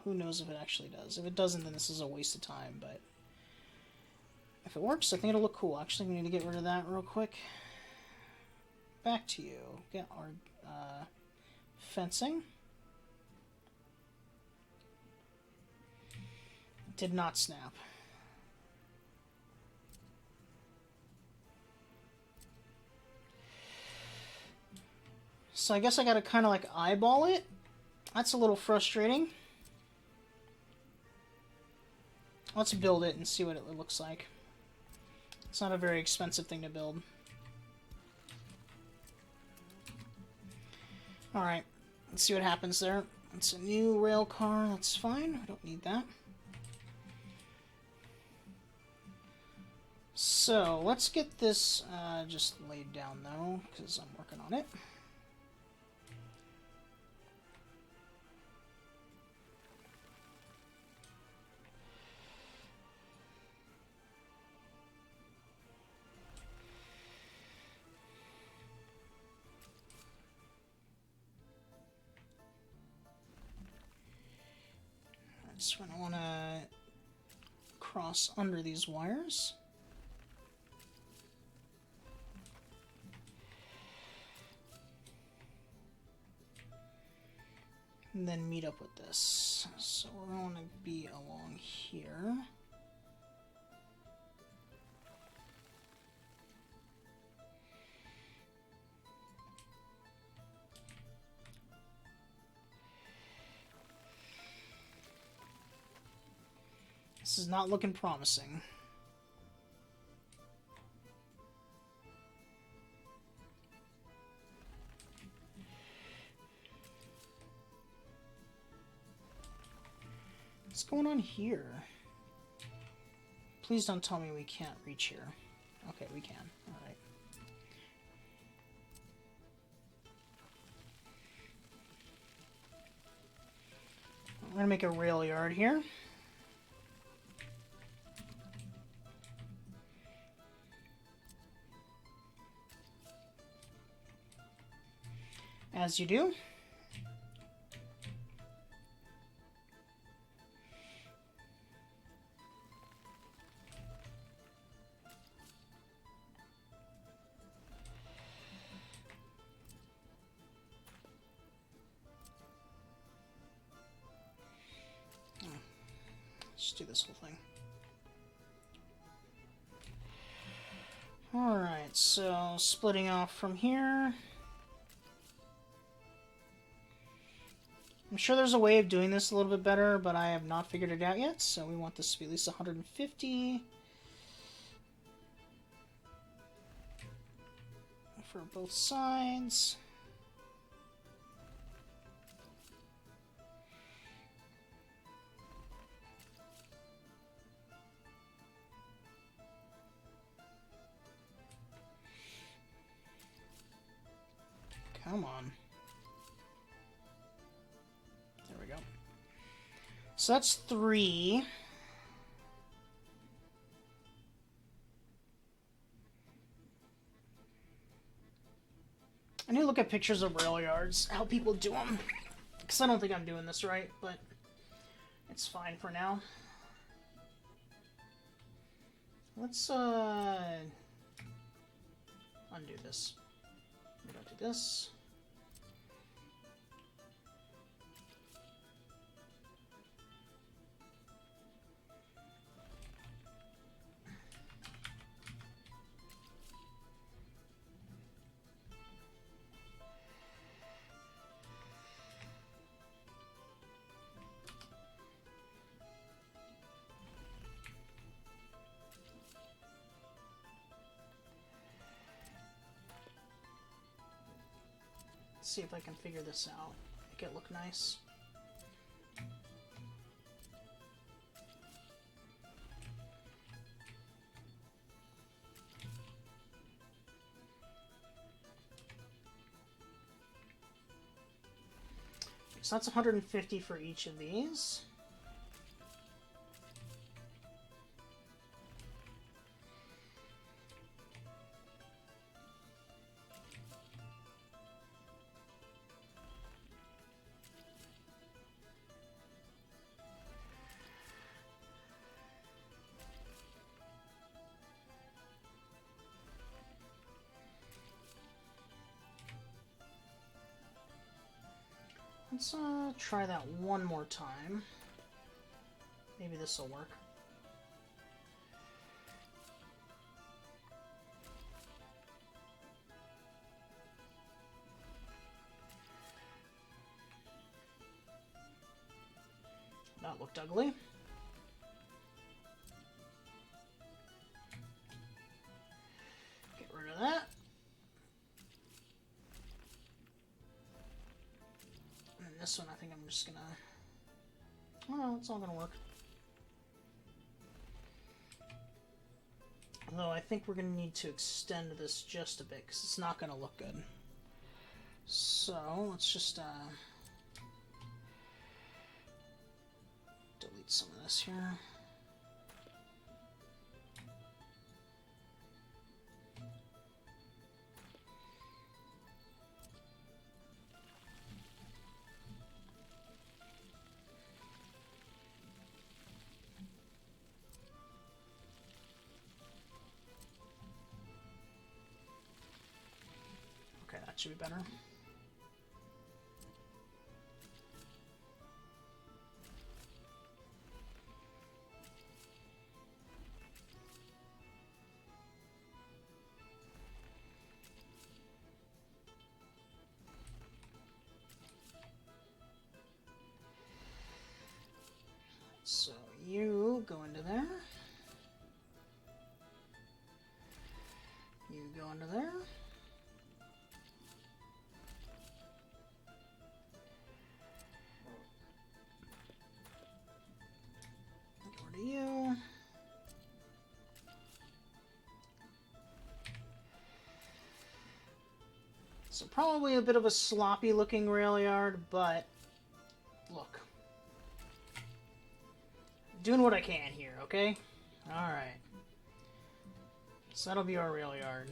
who knows if it actually does. If it doesn't, then this is a waste of time, but if it works, I think it'll look cool. Actually, we need to get rid of that real quick. Back to you. Get our fencing. Did not snap. So I guess I gotta kind of like eyeball it. That's a little frustrating. Let's build it and see what it looks like. It's not a very expensive thing to build. Alright, let's see what happens there. It's a new rail car, that's fine. I don't need that. So, let's get this just laid down though, because I'm working on it. So I don't want to cross under these wires. And then meet up with this. So we're going to be along here. This is not looking promising. What's going on here? Please don't tell me we can't reach here. Okay, we can. Alright. We're gonna make a rail yard here. As you do. Let's do this whole thing. Alright, so splitting off from here. I'm sure there's a way of doing this a little bit better, but I have not figured it out yet, so we want this to be at least 150 for both sides. Come on. There we go. So that's 3. I need to look at pictures of rail yards, how people do them. Because I don't think I'm doing this right, but it's fine for now. Let's undo this. We're gonna do this. See if I can figure this out. Make it look nice. So that's 150 for each of these. Let's try that one more time. Maybe this will work. That looked ugly. Get rid of that. This one, I think I'm just gonna... Oh no, it's all gonna work. Although I think we're gonna need to extend this just a bit, because it's not gonna look good. So, let's just delete some of this here. That should be better. So you go into there. You go into there. Over to you. So probably a bit of a sloppy looking rail yard, but look. Doing what I can here, okay? Alright. So that'll be our rail yard.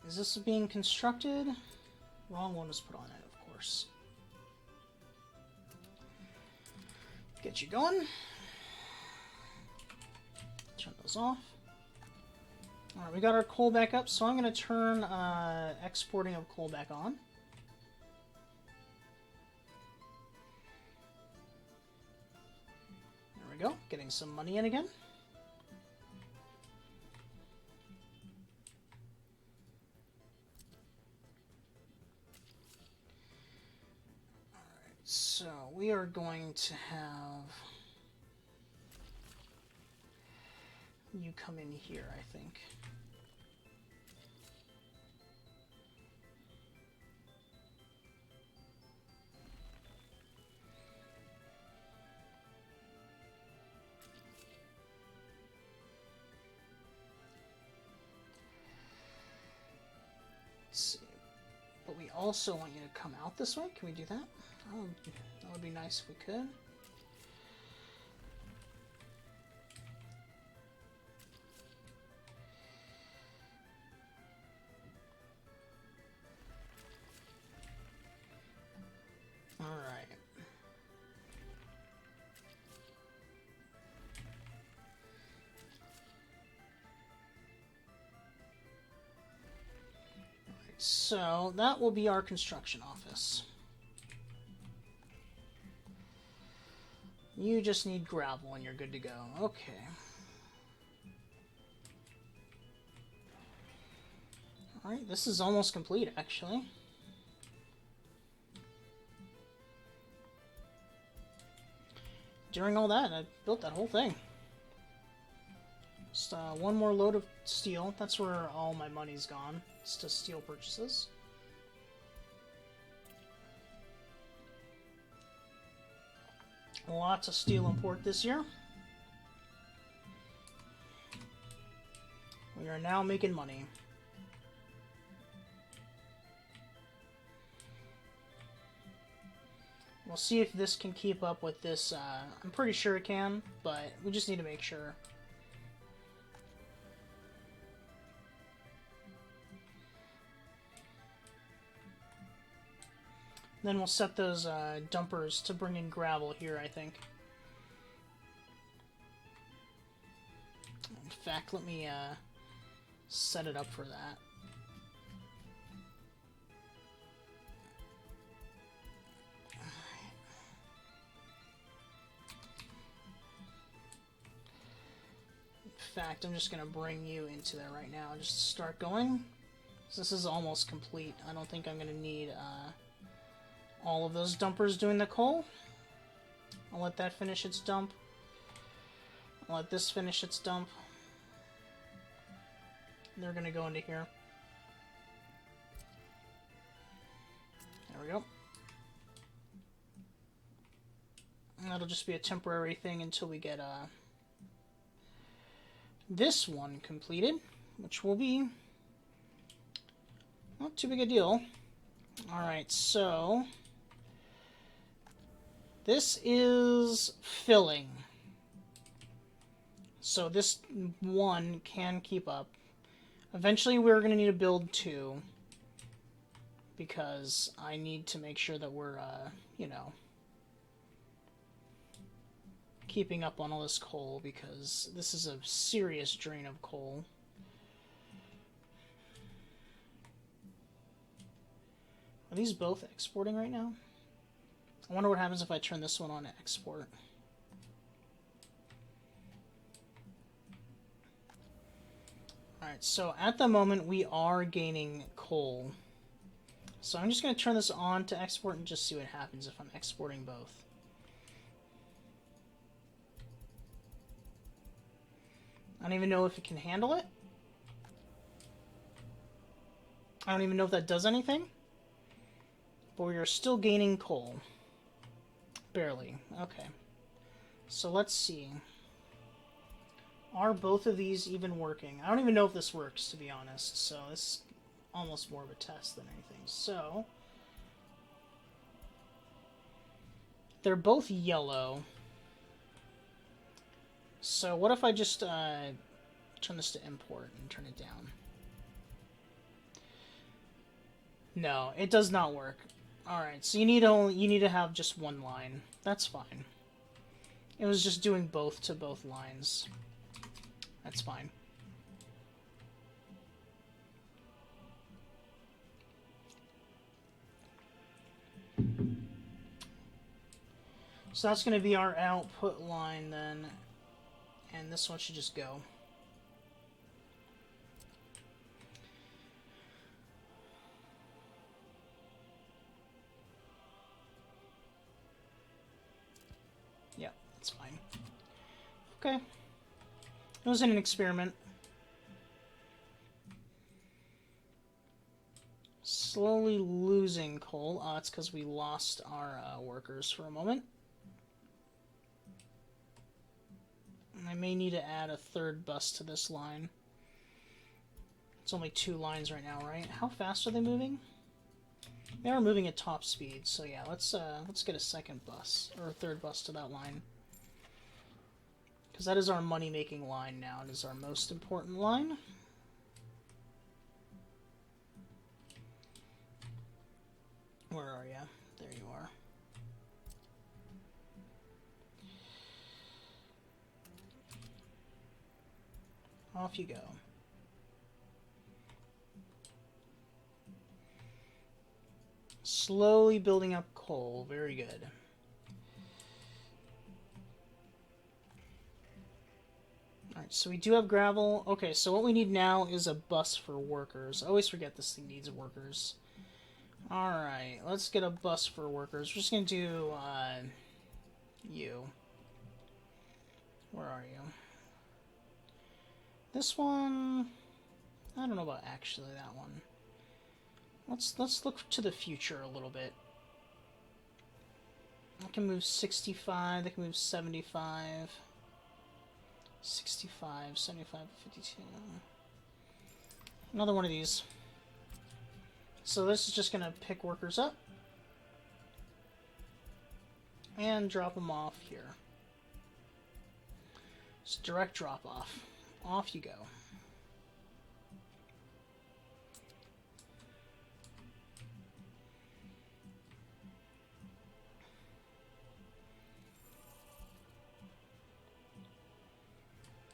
Is this being constructed? Wrong one was put on it, of course. Get you going. Turn those off. Alright, we got our coal back up, so I'm going to turn exporting of coal back on. There we go, getting some money in again. Alright, so we are going to have you come in here, I think. Let's see. But we also want you to come out this way. Can we do that? Oh, that would be nice if we could. So that will be our construction office. You just need gravel and you're good to go. Okay. Alright, this is almost complete, actually. During all that, I built that whole thing. Just one more load of steel. That's where all my money's gone. It's to steel purchases. Lots of steel import this year. We are now making money. We'll see if this can keep up with this. I'm pretty sure it can, but we just need to make sure. Then we'll set those dumpers to bring in gravel here, I think. In fact, let me set it up for that. In fact, I'm just going to bring you into there right now. Just start going. So this is almost complete. I don't think I'm going to need all of those dumpers doing the coal. I'll let that finish its dump. I'll let this finish its dump. They're going to go into here. There we go. And that'll just be a temporary thing until we get this one completed, which will be not too big a deal. Alright, so this is filling. So this one can keep up. Eventually we're going to need to build two. because I need to make sure that we're, you know, keeping up on all this coal, because this is a serious drain of coal. Are these both exporting right now? I wonder what happens if I turn this one on to export. Alright, so at the moment we are gaining coal. So I'm just going to turn this on to export and just see what happens if I'm exporting both. I don't even know if it can handle it. I don't even know if that does anything. But we are still gaining coal. Barely. Okay. So let's see. Are both of these even working? I don't even know if this works, to be honest. So this is almost more of a test than anything. So they're both yellow. So what if I just turn this to import and turn it down? No, it does not work. Alright, so you need to have just one line. That's fine. It was just doing both to both lines. That's fine. So that's going to be our output line then. And this one should just go. Yeah, that's fine. Okay. It was an experiment. Slowly losing coal. It's because we lost our workers for a moment. I may need to add a third bus to this line. It's only 2 lines right now, right? How fast are they moving? They are moving at top speed, so yeah, let's get a second bus, or a third bus to that line. Because that is our money-making line now. It is our most important line. Where are you? There you are. Off you go. Slowly building up coal. Very good. Alright, so we do have gravel. Okay, so what we need now is a bus for workers. I always forget this thing needs workers. Alright, let's get a bus for workers. We're just going to do, you. Where are you? This one... I don't know about actually that one. Let's look to the future a little bit. I can move 65, they can move 75. 65, 75, 52. Another one of these. So this is just going to pick workers up. And drop them off here. Just direct drop off. Off you go.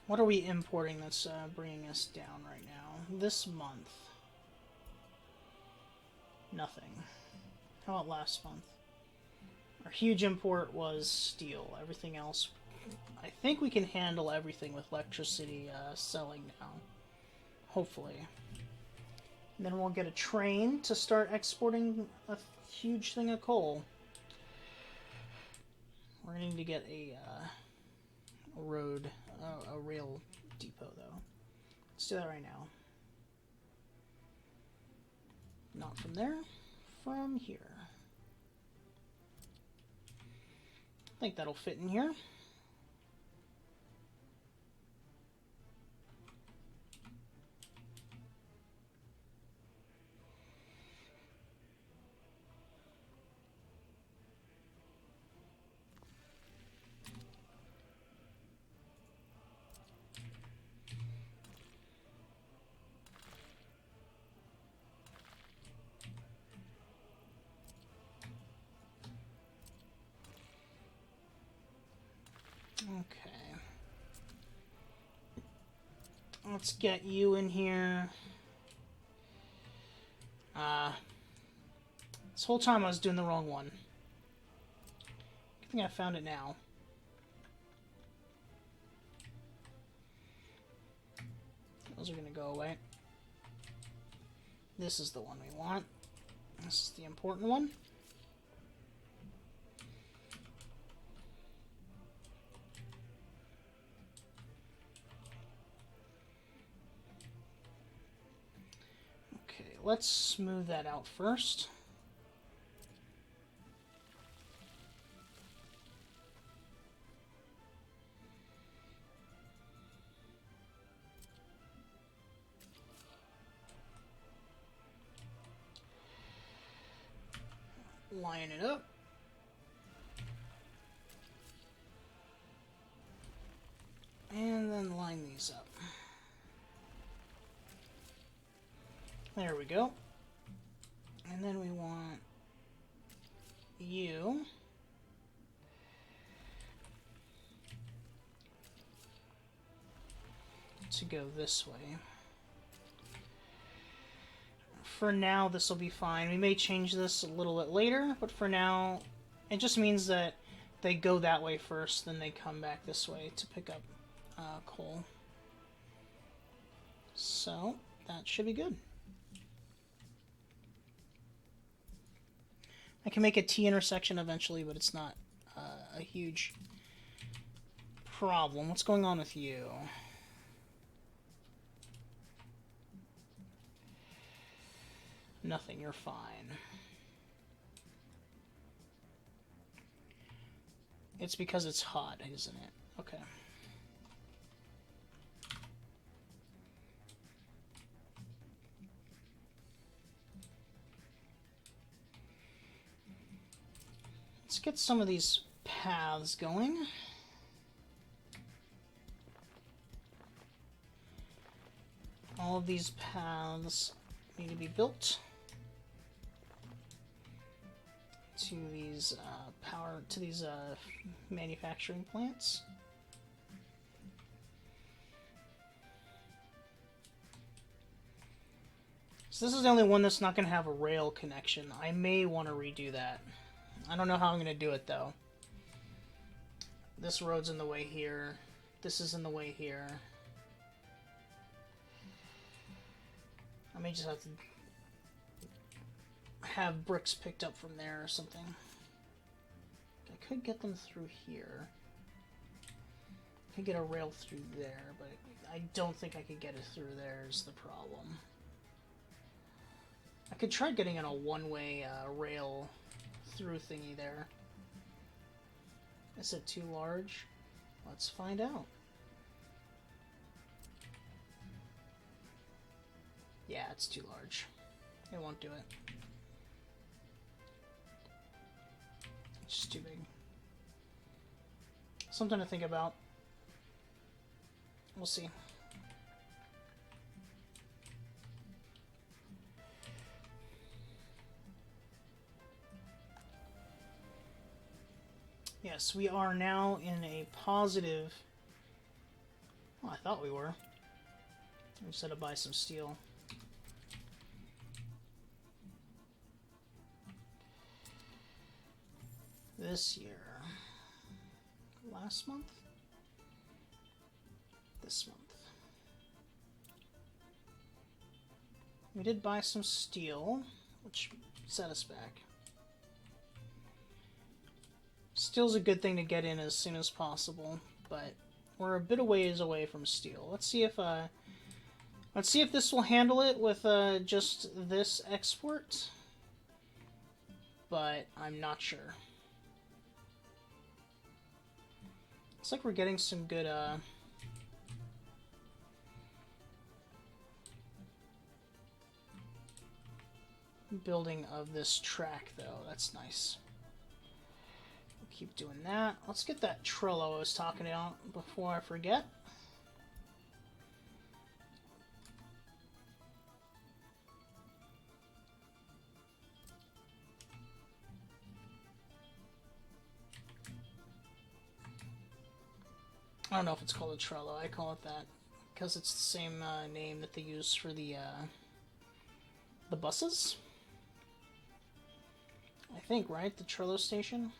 What are we importing that's bringing us down right now? This month. Nothing. How about last month? Our huge import was steel. Everything else, I think we can handle everything with electricity selling now. Hopefully. And then we'll get a train to start exporting a huge thing of coal. We're going to need to get a road, a rail depot, though. Let's do that right now. Not from there, from here. I think that'll fit in here. let's get you in here. This whole time I was doing the wrong one. I think I found it now. Those are going to go away. This is the one we want. This is the important one. Okay, let's smooth that out first. Line it up. And then line these up. There we go. And then we want you to go this way. For now, this will be fine. We may change this a little bit later, but for now, it just means that they go that way first, then they come back this way to pick up coal. So, that should be good. I can make a T intersection eventually, but it's not a huge problem. What's going on with you? Nothing, you're fine. It's because it's hot, isn't it? Okay. Let's get some of these paths going. All of these paths need to be built to these manufacturing plants. So this is the only one that's not going to have a rail connection. I may want to redo that. I don't know how I'm going to do it though. This road's in the way here. This is in the way here. I may just have to have bricks picked up from there or something. I could get them through here. I could get a rail through there, but I don't think I could get it through there is the problem. I could try getting in a one-way rail through thingy there. Is it too large? Let's find out. Yeah, it's too large. It won't do it. It's just too big. Something to think about. We'll see. Yes, we are now in a positive... Well, I thought we were. We just had to buy some steel. This year. Last month? This month. We did buy some steel, which set us back. Steel's a good thing to get in as soon as possible, but we're a bit of ways away from steel. Let's see if this will handle it with just this export, but I'm not sure. Looks like we're getting some good building of this track, though. That's nice. We'll keep doing that. Let's get that Trello I was talking about before I forget. I don't know if it's called a Trello. I call it that. because it's the same name that they use for the buses. I think, right? The Trello station?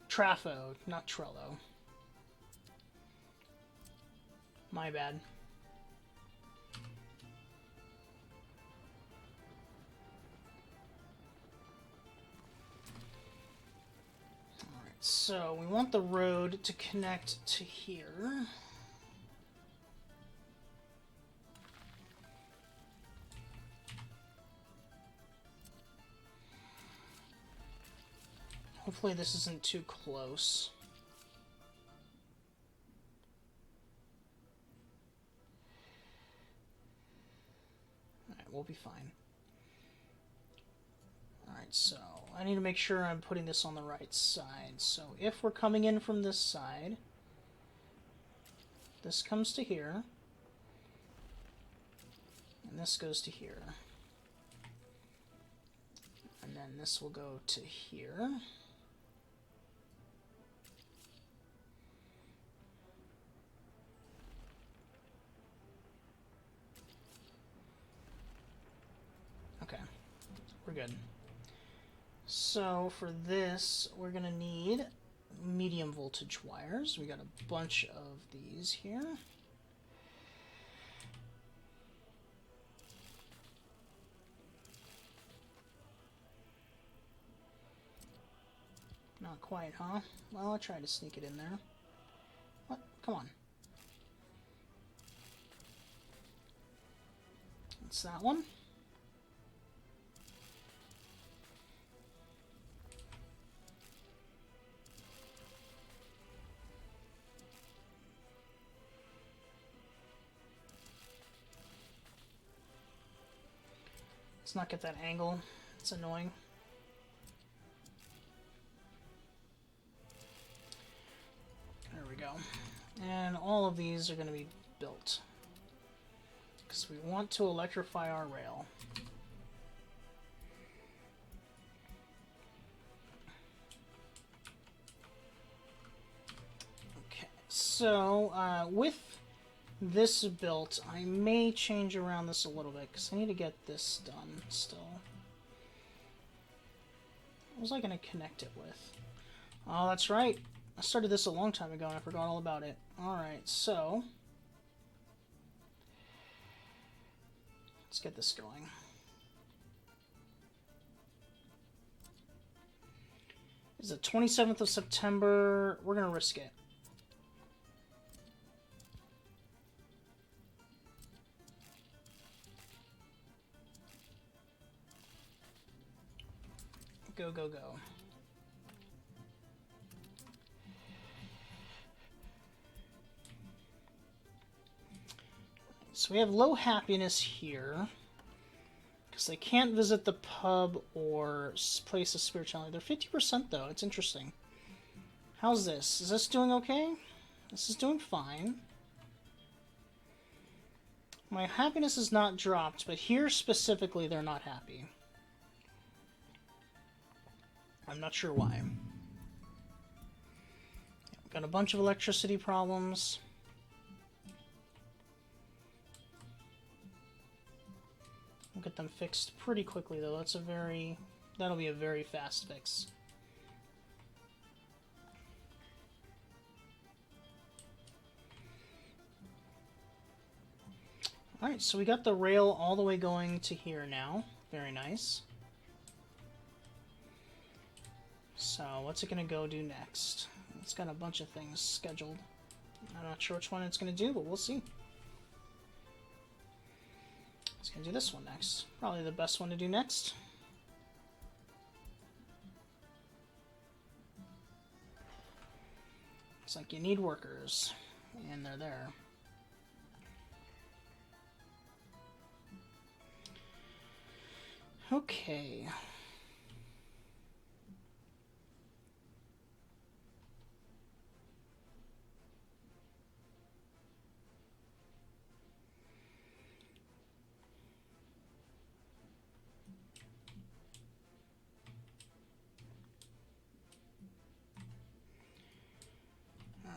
Trafo, not Trello. My bad. Alright, so we want the road to connect to here. Hopefully this isn't too close. Alright, we'll be fine. Alright, so I need to make sure I'm putting this on the right side. So if we're coming in from this side, this comes to here, and this goes to here. And then this will go to here. Okay, we're good. So for this, we're gonna need medium voltage wires. We got a bunch of these here. Not quite, huh? Well, I'll try to sneak it in there. What? Come on. It's that one. Let's not get that angle. It's annoying. There we go. And all of these are going to be built, because we want to electrify our rail. Okay, so with this built, I may change around this a little bit, because I need to get this done still. What was I going to connect it with? Oh, that's right. I started this a long time ago and I forgot all about it. Alright, so let's get this going. It's the 27th of September. We're going to risk it. Go, go, go. So we have low happiness here, because they can't visit the pub or place of spirituality. They're 50% though. It's interesting. How's this? Is this doing okay? This is doing fine. My happiness is not dropped, but here specifically they're not happy. I'm not sure why. Got a bunch of electricity problems. We'll get them fixed pretty quickly though. That'll be a very fast fix. Alright, so we got the rail all the way going to here now. Very nice. So, what's it going to go do next? It's got a bunch of things scheduled. I'm not sure which one it's going to do, but we'll see. It's going to do this one next. Probably the best one to do next. Looks like you need workers, and they're there. Okay.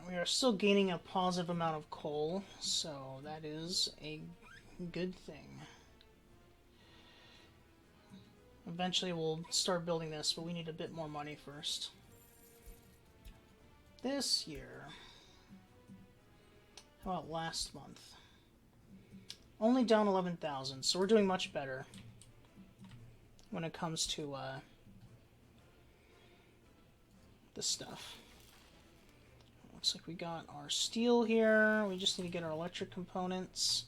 We are still gaining a positive amount of coal, so that is a good thing. Eventually we'll start building this, but we need a bit more money first. This year. How about last month? Only down 11,000, so we're doing much better when it comes to this stuff. Looks like we got our steel here. We just need to get our electric components.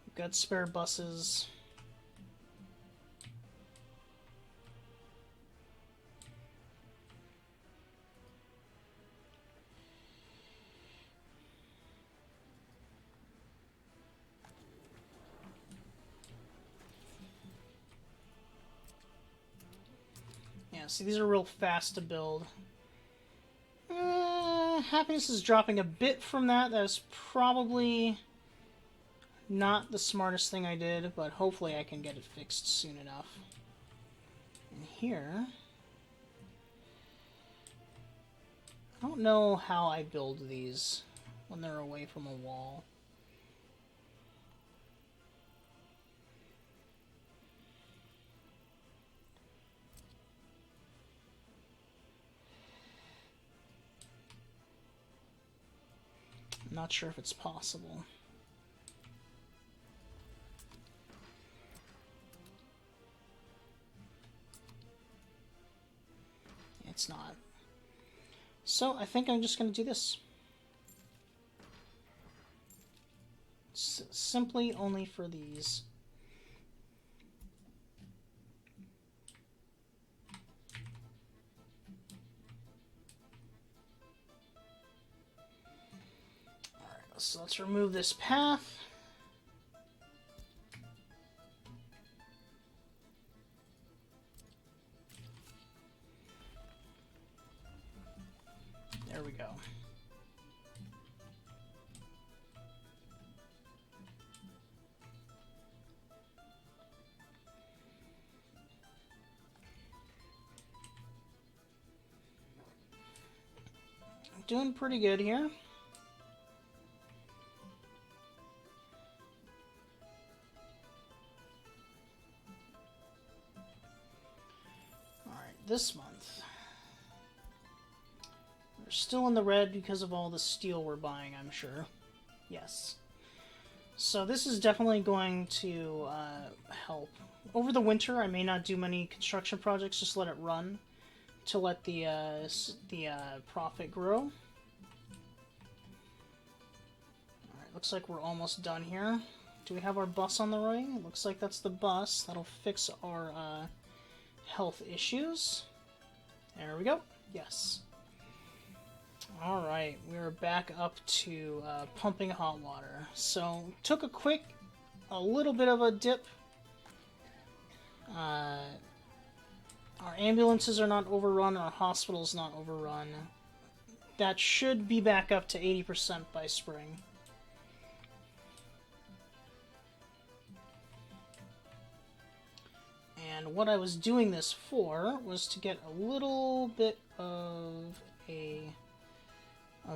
We've got spare buses. Yeah, see, these are real fast to build. Happiness is dropping a bit from that. That's probably not the smartest thing I did, but hopefully I can get it fixed soon enough. And here... I don't know how I build these when they're away from a wall. I'm not sure if it's possible. It's not. So I think I'm just going to do this. Simply only for these. Alright, so let's remove this path. There we go. I'm doing pretty good here. Alright, this month. We're still in the red because of all the steel we're buying, I'm sure. Yes. So this is definitely going to help. Over the winter, I may not do many construction projects, just let it run to let the profit grow. Alright, looks like we're almost done here. Do we have our bus on the way? It looks like that's the bus. That'll fix our health issues. There we go. Yes. Alright, we're back up to pumping hot water. So, took a little bit of a dip. Our ambulances are not overrun, our hospital's not overrun. That should be back up to 80% by spring. And what I was doing this for was to get a little bit of a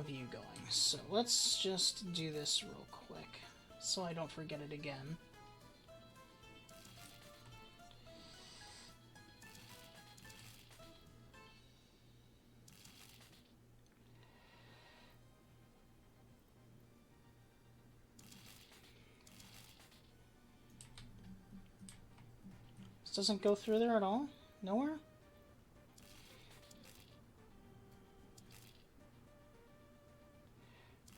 view going. So let's just do this real quick so I don't forget it again. This doesn't go through there at all? Nowhere?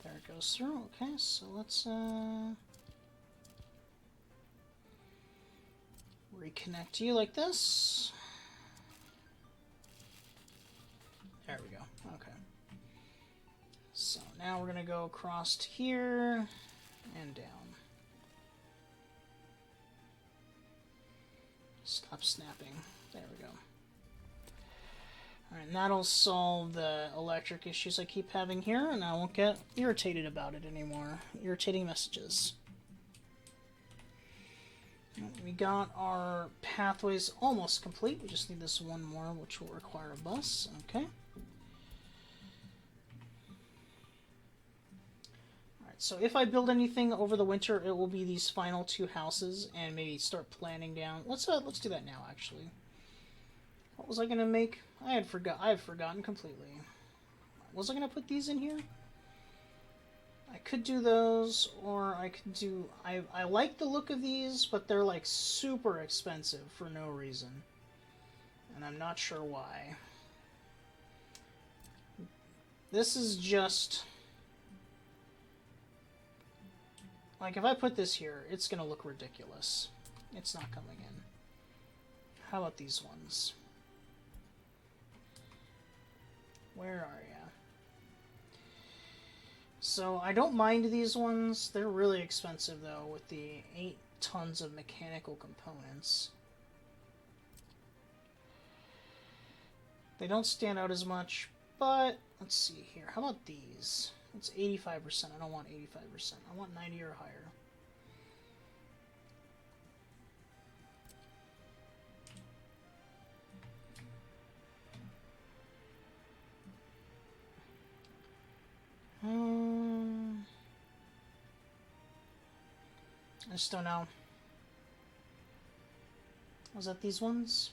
There it goes through. Okay, so let's reconnect you like this. There we go. Okay. So now we're gonna go across to here and down. Stop snapping. There we go. Alright, and that'll solve the electric issues I keep having here, and I won't get irritated about it anymore. Irritating messages. We got our pathways almost complete. We just need this one more, which will require a bus. Okay. Alright, so if I build anything over the winter, it will be these final 2 houses, and maybe start planning down. Let's do that now, actually. What was I gonna make? I had forgotten completely. Was I gonna put these in here? I could do those, or I could do... I like the look of these, but they're like super expensive for no reason. And I'm not sure why. This is just... like, if I put this here, it's gonna look ridiculous. It's not coming in. How about these ones? Where are ya? So, I don't mind these ones. They're really expensive, though, with the 8 tons of mechanical components. They don't stand out as much, but let's see here. How about these? It's 85%. I don't want 85%. I want 90 or higher. I just don't know. Was that these ones?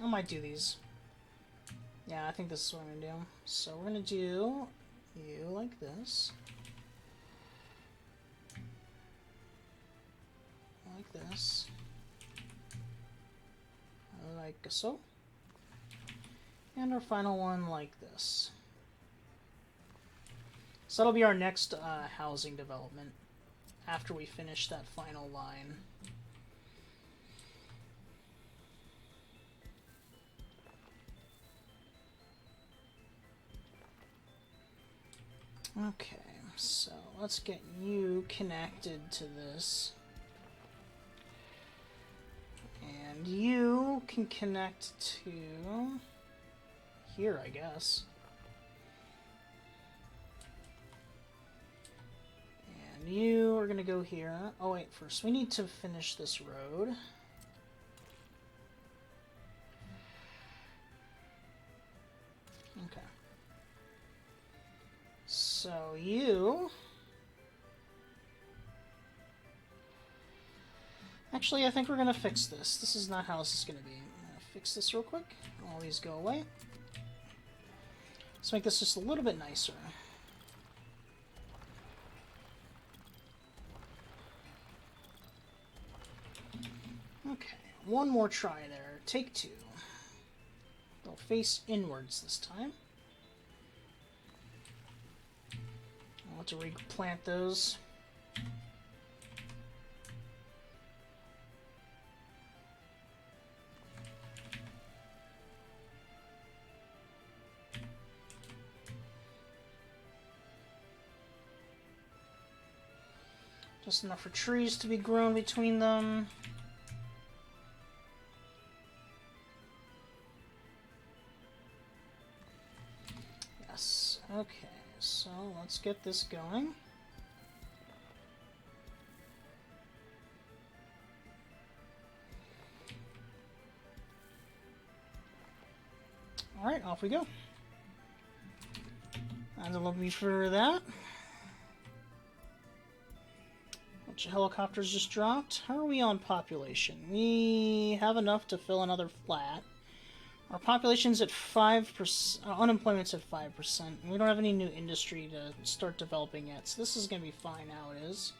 I might do these. Yeah, I think this is what I'm gonna do. So we're gonna do you like this. Like this. Like so. And our final one like this. So that'll be our next housing development after we finish that final line. Okay, so let's get you connected to this. And you can connect to here, I guess. And you are going to go here. Oh wait, first we need to finish this road. Okay. So you... actually, I think we're going to fix this. This is not how this is going to be. I'm going to fix this real quick. All these go away. Let's make this just a little bit nicer. Okay, one more try there. Take 2. They'll face inwards this time. I'll have to replant those. Just enough for trees to be grown between them. Yes. Okay, so let's get this going. Alright, off we go. And it'll be for that. Bunch of helicopters just dropped. How are we on population? We have enough to fill another flat. Our population's at 5%. Unemployment's at 5%. And we don't have any new industry to start developing yet, so this is going to be fine how it is.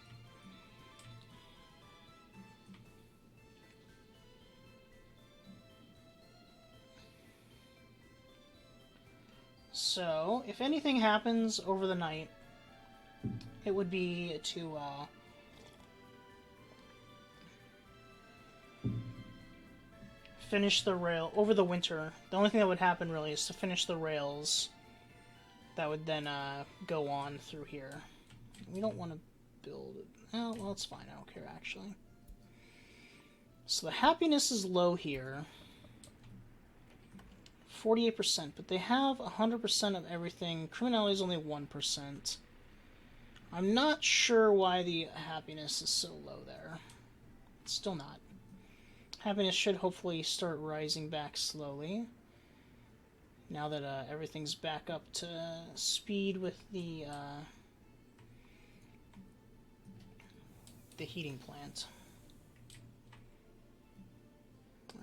So, if anything happens over the night, it would be to, finish the rail over the winter. The only thing that would happen really is to finish the rails that would then go on through here. We don't want to build it. Oh, well, it's fine. I don't care, actually. So the happiness is low here. 48%, but they have 100% of everything. Criminality is only 1%. I'm not sure why the happiness is so low there. It's still not. Happiness should hopefully start rising back slowly. Now that everything's back up to speed with the heating plant.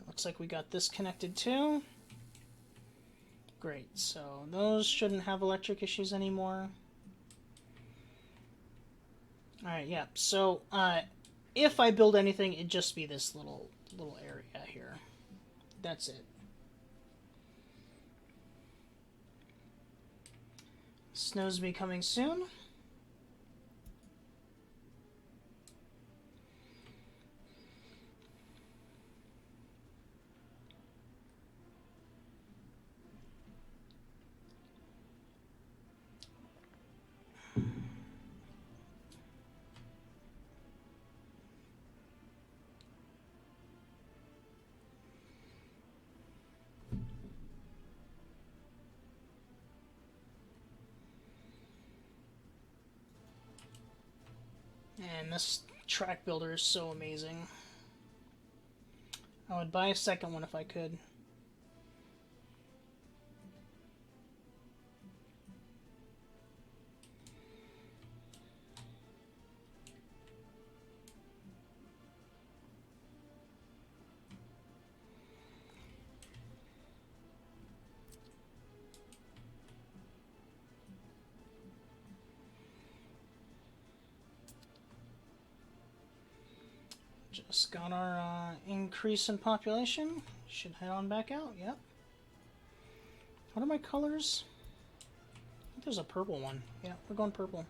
Looks like we got this connected too. Great, so those shouldn't have electric issues anymore. Alright, yeah, so if I build anything, it'd just be this little area here. That's it. Snow's be coming soon. And this track builder is so amazing. I would buy a second one if I could. Just got our increase in population. Should head on back out, yep. What are my colors? I think there's a purple one. Yeah, we're going purple.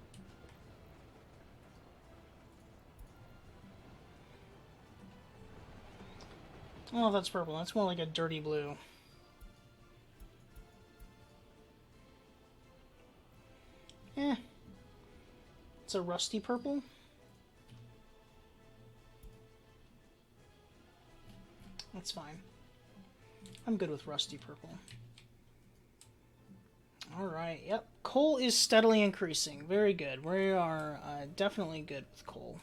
I don't know if that's purple. That's more like a dirty blue. Eh. It's a rusty purple. That's fine. I'm good with rusty purple. Alright, yep. Coal is steadily increasing. Very good. We are definitely good with coal.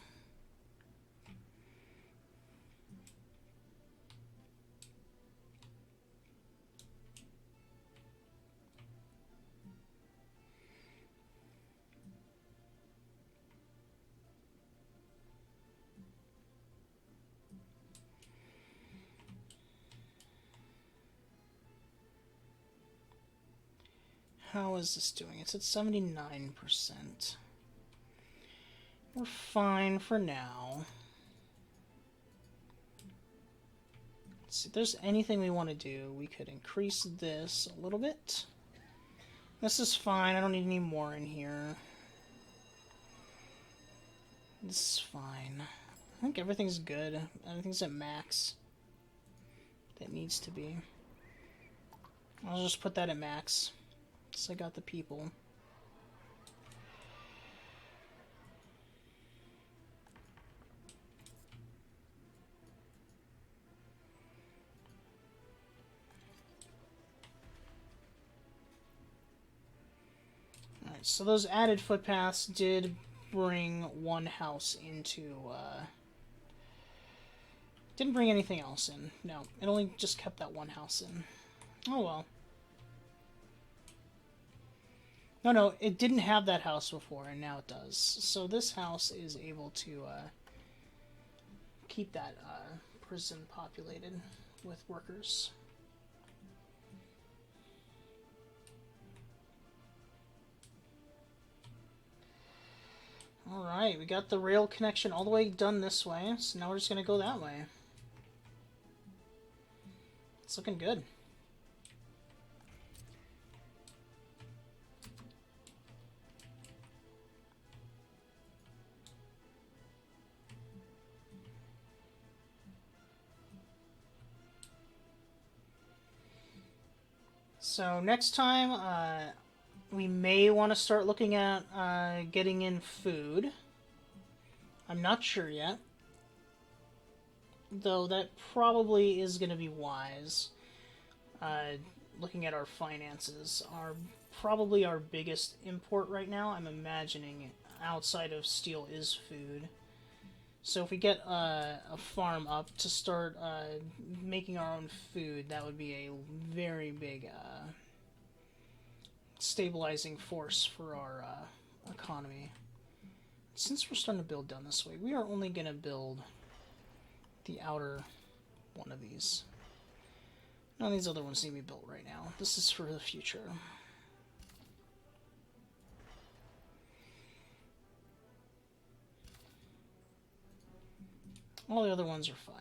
How is this doing? It's at 79%. We're fine for now. Let's see if there's anything we want to do. We could increase this a little bit. This is fine. I don't need any more in here. This is fine. I think everything's good. Everything's at max. That needs to be. I'll just put that at max. So I got the people. Alright, so those added footpaths did bring one house into, didn't bring anything else in. No, it only just kept that one house in. Oh well. No, it didn't have that house before, and now it does. So this house is able to keep that prison populated with workers. Alright, we got the rail connection all the way done this way, so now we're just going to go that way. It's looking good. So next time, we may want to start looking at getting in food. I'm not sure yet. Though that probably is going to be wise. Looking at our finances, probably our biggest import right now, I'm imagining outside of steel is food. So if we get a farm up to start making our own food, that would be a very big stabilizing force for our economy. Since we're starting to build down this way, we are only going to build the outer one of these. None of these other ones need to be built right now. This is for the future. All the other ones are fine.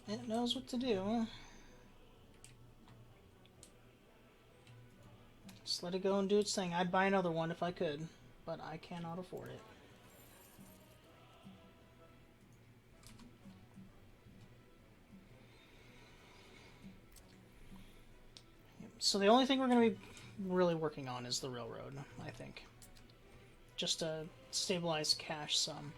It knows what to do. Just let it go and do its thing. I'd buy another one if I could, but I cannot afford it. So the only thing we're going to be really working on is the railroad, I think. Just to stabilize cash some.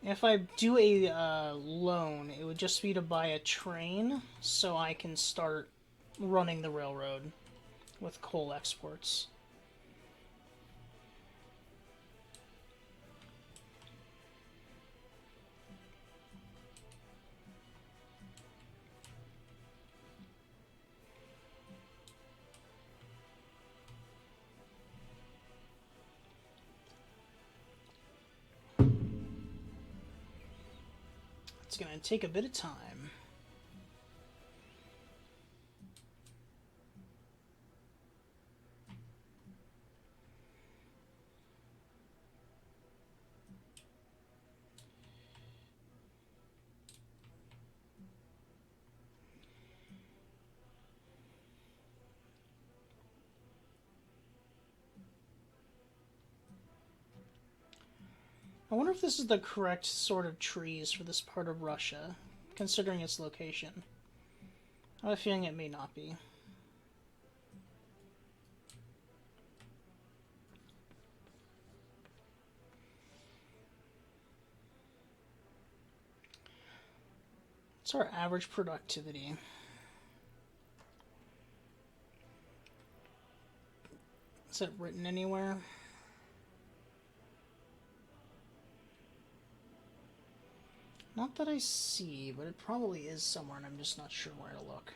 If I do a loan, it would just be to buy a train so I can start running the railroad with coal exports. It's going to take a bit of time. I wonder if this is the correct sort of trees for this part of Russia, considering its location. I have a feeling it may not be. What's our average productivity? Is it written anywhere? Not that I see, but it probably is somewhere, and I'm just not sure where to look.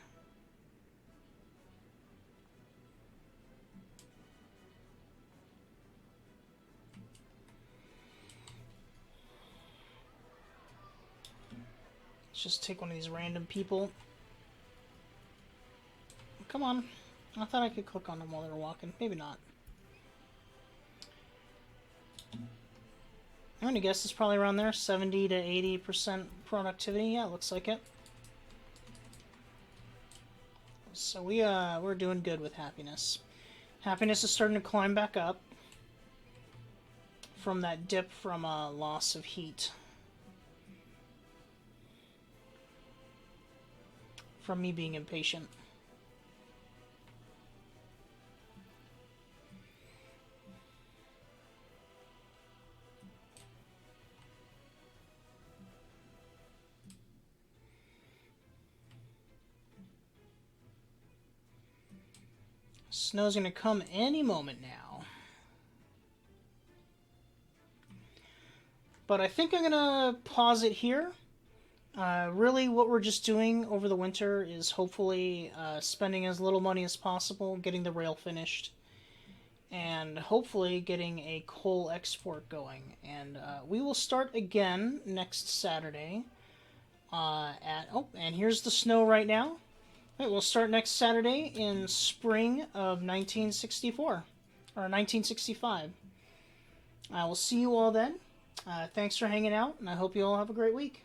Let's just take one of these random people. Come on. I thought I could click on them while they were walking. Maybe not. I'm going to guess it's probably around there, 70 to 80% productivity. Yeah, it looks like it. So we're doing good with happiness. Happiness is starting to climb back up from that dip from loss of heat. From me being impatient. Snow's going to come any moment now. But I think I'm going to pause it here. Really, what we're just doing over the winter is hopefully spending as little money as possible, getting the rail finished, and hopefully getting a coal export going. And we will start again next Saturday. And here's the snow right now. Right, we'll start next Saturday in spring of 1964, or 1965. I will see you all then. Thanks for hanging out, and I hope you all have a great week.